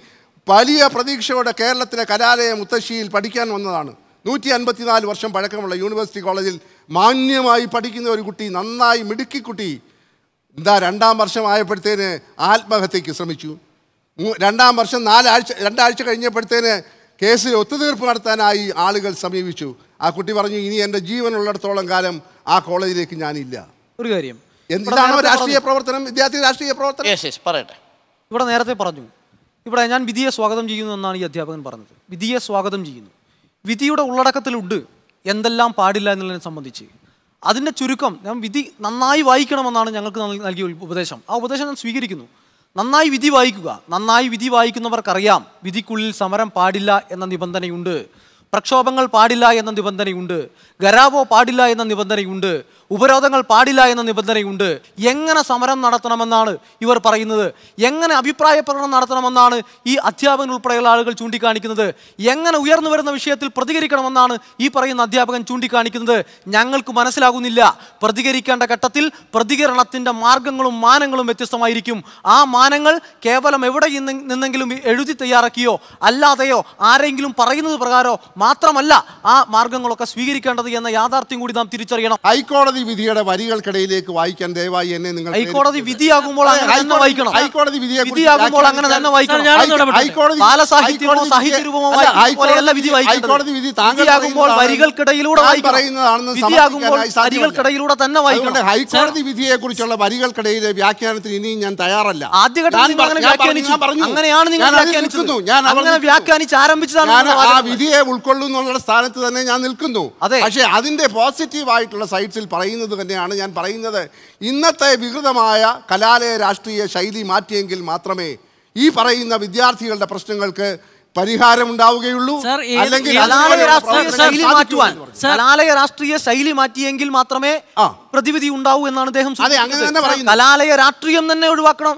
വലിയ പ്രതീക്ഷയോടെ കേരളത്തിലെ കലാലയ മുത്തശ്ശിയിൽ പഠിക്കാൻ വന്നതാണ്. 154 വർഷം പഴക്കമുള്ള യൂണിവേഴ്സിറ്റി കോളേജിൽ മാന്യമായി പഠിക്കുന്ന ഒരു കുട്ടി, നന്നായി മിടുക്കി കുട്ടി, 2ാം വർഷമായപ്പോഴത്തേന് ആത്മഹത്യക്ക് ശ്രമിച്ചു. 2ാം വർഷം 2 ആഴ്ച കഴിഞ്ഞപ്പോഴത്തേന് കേസിൽ ഒത്തുതീർപ്പ് നടത്താനായി ആളുകൾ സമീപിച്ചു. ആ കുട്ടി പറഞ്ഞു, ഇനി എൻ്റെ ജീവനുള്ളിടത്തോളം കാലം ആ കോളേജിലേക്ക് ഞാനില്ല. ഒരു കാര്യം, എന്താണോ രാഷ്ട്രീയ പ്രവർത്തനം, വിദ്യാർത്ഥി രാഷ്ട്രീയ പ്രവർത്തനം? പറയട്ടെ. ഇവിടെ നേരത്തെ പറഞ്ഞു, ഇവിടെ ഞാൻ വിധിയെ സ്വാഗതം ചെയ്യുന്നു എന്നാണ് ഈ അധ്യാപകൻ പറഞ്ഞത്. വിധിയെ സ്വാഗതം ചെയ്യുന്നു. വിധിയുടെ ഉള്ളടക്കത്തിലുണ്ട് എന്തെല്ലാം പാടില്ല എന്നുള്ളതിനെ സംബന്ധിച്ച്. അതിൻ്റെ ചുരുക്കം, ഞാൻ വിധി നന്നായി വായിക്കണമെന്നാണ് ഞങ്ങൾക്ക് നൽകിയ ഉപദേശം. ആ ഉപദേശം ഞാൻ സ്വീകരിക്കുന്നു. നന്നായി വിധി വായിക്കുക. നന്നായി വിധി വായിക്കുന്നവർക്കറിയാം വിധിക്കുള്ളിൽ സമരം പാടില്ല എന്ന നിബന്ധനയുണ്ട്. പ്രക്ഷോഭങ്ങൾ പാടില്ല എന്ന നിബന്ധനയുണ്ട്, ഗരാവോ പാടില്ല എന്ന നിബന്ധനയുണ്ട്, ഉപരോധങ്ങൾ പാടില്ല എന്ന നിബന്ധനയുണ്ട്. എങ്ങനെ സമരം നടത്തണമെന്നാണ് ഇവർ പറയുന്നത്? എങ്ങനെ അഭിപ്രായ പ്രകടനം നടത്തണമെന്നാണ് ഈ അധ്യാപകൻ ഉൾപ്പെടെയുള്ള ആളുകൾ ചൂണ്ടിക്കാണിക്കുന്നത്? എങ്ങനെ ഉയർന്നു വരുന്ന വിഷയത്തിൽ പ്രതികരിക്കണമെന്നാണ് ഈ പറയുന്ന അധ്യാപകൻ ചൂണ്ടിക്കാണിക്കുന്നത്? ഞങ്ങൾക്ക് മനസ്സിലാകുന്നില്ല. പ്രതികരിക്കേണ്ട ഘട്ടത്തിൽ പ്രതികരണത്തിൻ്റെ മാർഗങ്ങളും മാനങ്ങളും വ്യത്യസ്തമായിരിക്കും. ആ മാനങ്ങൾ കേവലം എവിടെ നിന്നെങ്കിലും എഴുതി തയ്യാറാക്കിയോ അല്ലാതെയോ ആരെങ്കിലും പറയുന്നത് പ്രകാരമോ മാത്രമല്ല ആ മാർഗങ്ങളൊക്കെ സ്വീകരിക്കേണ്ടത് എന്ന യാഥാർത്ഥ്യം കൂടി നാം തിരിച്ചറിയണം. ഹൈക്കോടതി വിധിയുടെ വരികൾക്കിടയിലേക്ക് വായിക്കാൻ ദയവായി എന്നെ നിങ്ങൾ ഹൈക്കോടതി വിധിയാകുമ്പോൾ അങ്ങനെ തന്നെ വായിക്കണം. ഹൈക്കോടതി വിധിയാകുമ്പോൾ അങ്ങനെ തന്നെ വായിക്കണം. ബാലസാഹിത്യമോ സാഹിത്യരൂപമോ പോലെയല്ല വിധി വായിക്കേണ്ടത്. വിധിയാകുമ്പോൾ വരികൾക്കിടയിലൂടെ വായിക്കണം. വിധിയാകുമ്പോൾ വരികൾക്കിടയിലൂടെ തന്നെ വായിക്കണം. ഹൈക്കോടതി വിധിയെ കുറിച്ചുള്ള വരികൾക്കിടയിലെ വ്യാഖ്യാനത്തിന് ഇനിയും ഞാൻ തയ്യാറല്ല. ആദ്യഘട്ടത്തിൽ അങ്ങനെയാണ് നിങ്ങൾ വ്യാഖ്യാനിച്ചത്. അങ്ങനെ വ്യാഖ്യാനിച്ച് ആരംഭിച്ചതാണ്. ആ വിധിയെ ഉൾക്കൊള്ളുന്നുള്ള സ്ഥാനത്ത് തന്നെ ഞാൻ നിൽക്കുന്നു. പക്ഷേ അതിന്റെ പോസിറ്റീവ് ആയിട്ടുള്ള സൈഡ്സിൽ പറയുന്നത് തന്നെയാണ് ഞാൻ പറയുന്നത്. ഇന്നത്തെ വികൃതമായ കലാലയ രാഷ്ട്രീയ ശൈലി മാറ്റിയെങ്കിൽ മാത്രമേ ഈ പറയുന്ന വിദ്യാർത്ഥികളുടെ പ്രശ്നങ്ങൾക്ക് പരിഹാരമുണ്ടാവുകയുള്ളൂ. അല്ലെങ്കിൽ കലാലയ രാഷ്ട്രീയ ശൈലി മാറ്റിയെങ്കിൽ മാത്രമേ പ്രതിവിധി ഉണ്ടാവൂ എന്നാണ് അദ്ദേഹം. കലാലയ രാഷ്ട്രീയം തന്നെ ഒഴിവാക്കണം.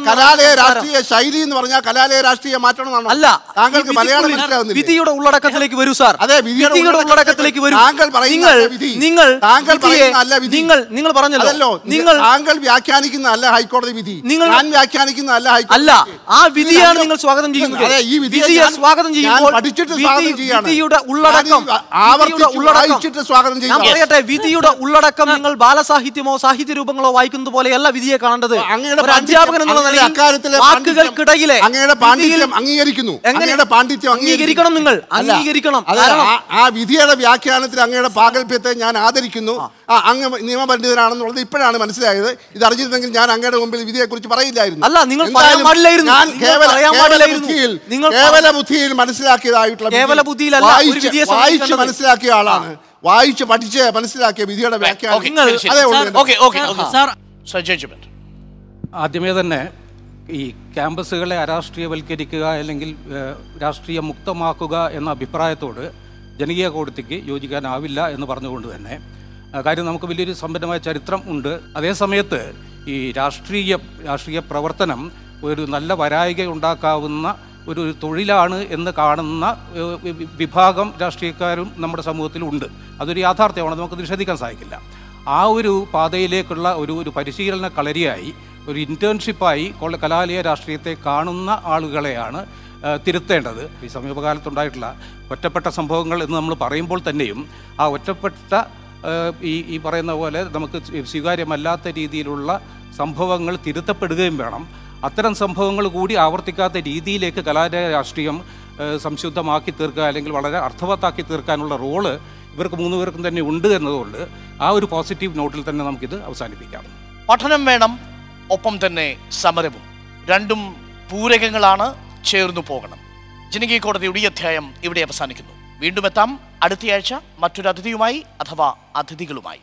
കലാലയ രാഷ്ട്രീയ ശൈലി എന്ന് പറഞ്ഞാൽ കലാലയ രാഷ്ട്രീയം മാറ്റണമെന്നാണ്. അല്ല, താങ്കൾക്ക് മലയാളം മനസ്സിലാവുന്നില്ല. വിധിയുടെ ഉള്ളടക്കത്തിലേക്ക് വരൂ സാർ. അതെ, വിധിയുടെ ഉള്ളടക്കത്തിലേക്ക് വരൂ. താങ്കൾ പറഞ്ഞല്ലോ, താങ്കൾ വ്യാഖ്യാനിക്കുന്നതല്ല ഹൈക്കോടതി വിധി, ഞാൻ വ്യാഖ്യാനിക്കുന്നതല്ല ഹൈക്കോടതി. ആ വിധിയാണ് നിങ്ങൾ സ്വാഗതം ചെയ്യുന്നത്. ഈ വിധിയെ സ്വാഗതം ചെയ്യുമ്പോൾ പഠിച്ചിട്ട് സ്വാഗതം ചെയ്യാണ്. വിധിയുടെ ഉള്ളടക്കം സ്വാഗതം ചെയ്യാം. പറയട്ടെ, വിധിയുടെ ഉള്ളടക്കം നിങ്ങൾ ബാലസാഹിത്യമോ സാഹിത്യ രൂപങ്ങളോ വായിക്കുന്നത് പോലെയല്ല വിധിയെ കാണേണ്ടത്. അധ്യാപകൻ എന്നുള്ള നിലയിൽ വാക്കുകൾക്കിടയിലെ അങ്ങയുടെ പാണ്ഡിത്യം അംഗീകരിക്കുന്നു. അങ്ങയുടെ പാണ്ഡിത്യം അംഗീകരിക്കണം. നിങ്ങൾ അംഗീകരിക്കണം. ആ വിധിയുടെ വ്യാഖ്യാനത്തിൽ അങ്ങയുടെ പാകല്യത്തെ ഞാൻ ആദരിക്കുന്നു. അങ്ങ് നിയമപണ്ഡിതനാണെന്നുള്ളത് ഇപ്പോഴാണ് മനസ്സിലായത്. ഇത് അറിഞ്ഞിരുന്നെങ്കിൽ ഞാൻ അങ്ങയുടെ മുമ്പിൽ വിധിയെ കുറിച്ച് പറയില്ലായിരുന്നു. അല്ല, നിങ്ങൾ ഞാൻ കേവല ബുദ്ധിയിൽ മനസ്സിലാക്കിയതായിട്ടുള്ള വായിച്ച് മനസ്സിലാക്കിയ ആളാണ്. വായിച്ച് പഠിച്ച് മനസ്സിലാക്കിയ വിധിയുടെ വ്യാഖ്യാനം. ആദ്യമേ തന്നെ ഈ ക്യാമ്പസുകളെ അരാഷ്ട്രീയവൽക്കരിക്കുക അല്ലെങ്കിൽ രാഷ്ട്രീയ മുക്തമാക്കുക എന്ന അഭിപ്രായത്തോട് ജനകീയ കോടതിക്ക് യോജിക്കാനാവില്ല എന്ന് പറഞ്ഞുകൊണ്ട് തന്നെ, കാര്യം നമുക്ക് വലിയൊരു സമ്പന്നമായ ചരിത്രം ഉണ്ട്. അതേസമയത്ത് ഈ രാഷ്ട്രീയ പ്രവർത്തനം ഒരു നല്ല വരായിക ഉണ്ടാക്കാവുന്ന ഒരു തൊഴിലാണ് എന്ന് കാണുന്ന വിഭാഗം രാഷ്ട്രീയക്കാരും നമ്മുടെ സമൂഹത്തിലുണ്ട്. അതൊരു യാഥാർത്ഥ്യമാണ്, നമുക്ക് നിഷേധിക്കാൻ സാധിക്കില്ല. ആ ഒരു പാതയിലേക്കുള്ള ഒരു പരിശീലന കളരിയായി, ഒരു ഇൻറ്റേൺഷിപ്പായി കലാലയ രാഷ്ട്രീയത്തെ കാണുന്ന ആളുകളെയാണ് തിരുത്തേണ്ടത്. ഈ സമീപകാലത്തുണ്ടായിട്ടുള്ള ഒറ്റപ്പെട്ട സംഭവങ്ങൾ എന്ന് നമ്മൾ പറയുമ്പോൾ തന്നെയും ആ ഒറ്റപ്പെട്ട ഈ പറയുന്ന പോലെ നമുക്ക് സ്വീകാര്യമല്ലാത്ത രീതിയിലുള്ള സംഭവങ്ങൾ തിരുത്തപ്പെടുകയും വേണം. അത്തരം സംഭവങ്ങൾ കൂടി ആവർത്തിക്കാത്ത രീതിയിലേക്ക് കലാലയ രാഷ്ട്രീയം സംശുദ്ധമാക്കി തീർക്കുക അല്ലെങ്കിൽ വളരെ അർത്ഥവത്താക്കി തീർക്കാനുള്ള റോള് ഇവർക്ക് മൂന്ന് പേർക്കും തന്നെ ഉണ്ട് എന്നതുകൊണ്ട് ആ ഒരു പോസിറ്റീവ് നോട്ടിൽ തന്നെ നമുക്കിത് അവസാനിപ്പിക്കാം. പഠനം വേണം, ഒപ്പം തന്നെ സമരവും. രണ്ടും പൂരകങ്ങളാണ്, ചേർന്നു പോകണം. ജനകീയ കോടതിയുടെ ഈ അധ്യായം ഇവിടെ അവസാനിക്കുന്നു. വീണ്ടും എത്താം അടുത്തയാഴ്ച മറ്റൊരു അതിഥിയുമായി അഥവാ അതിഥികളുമായി.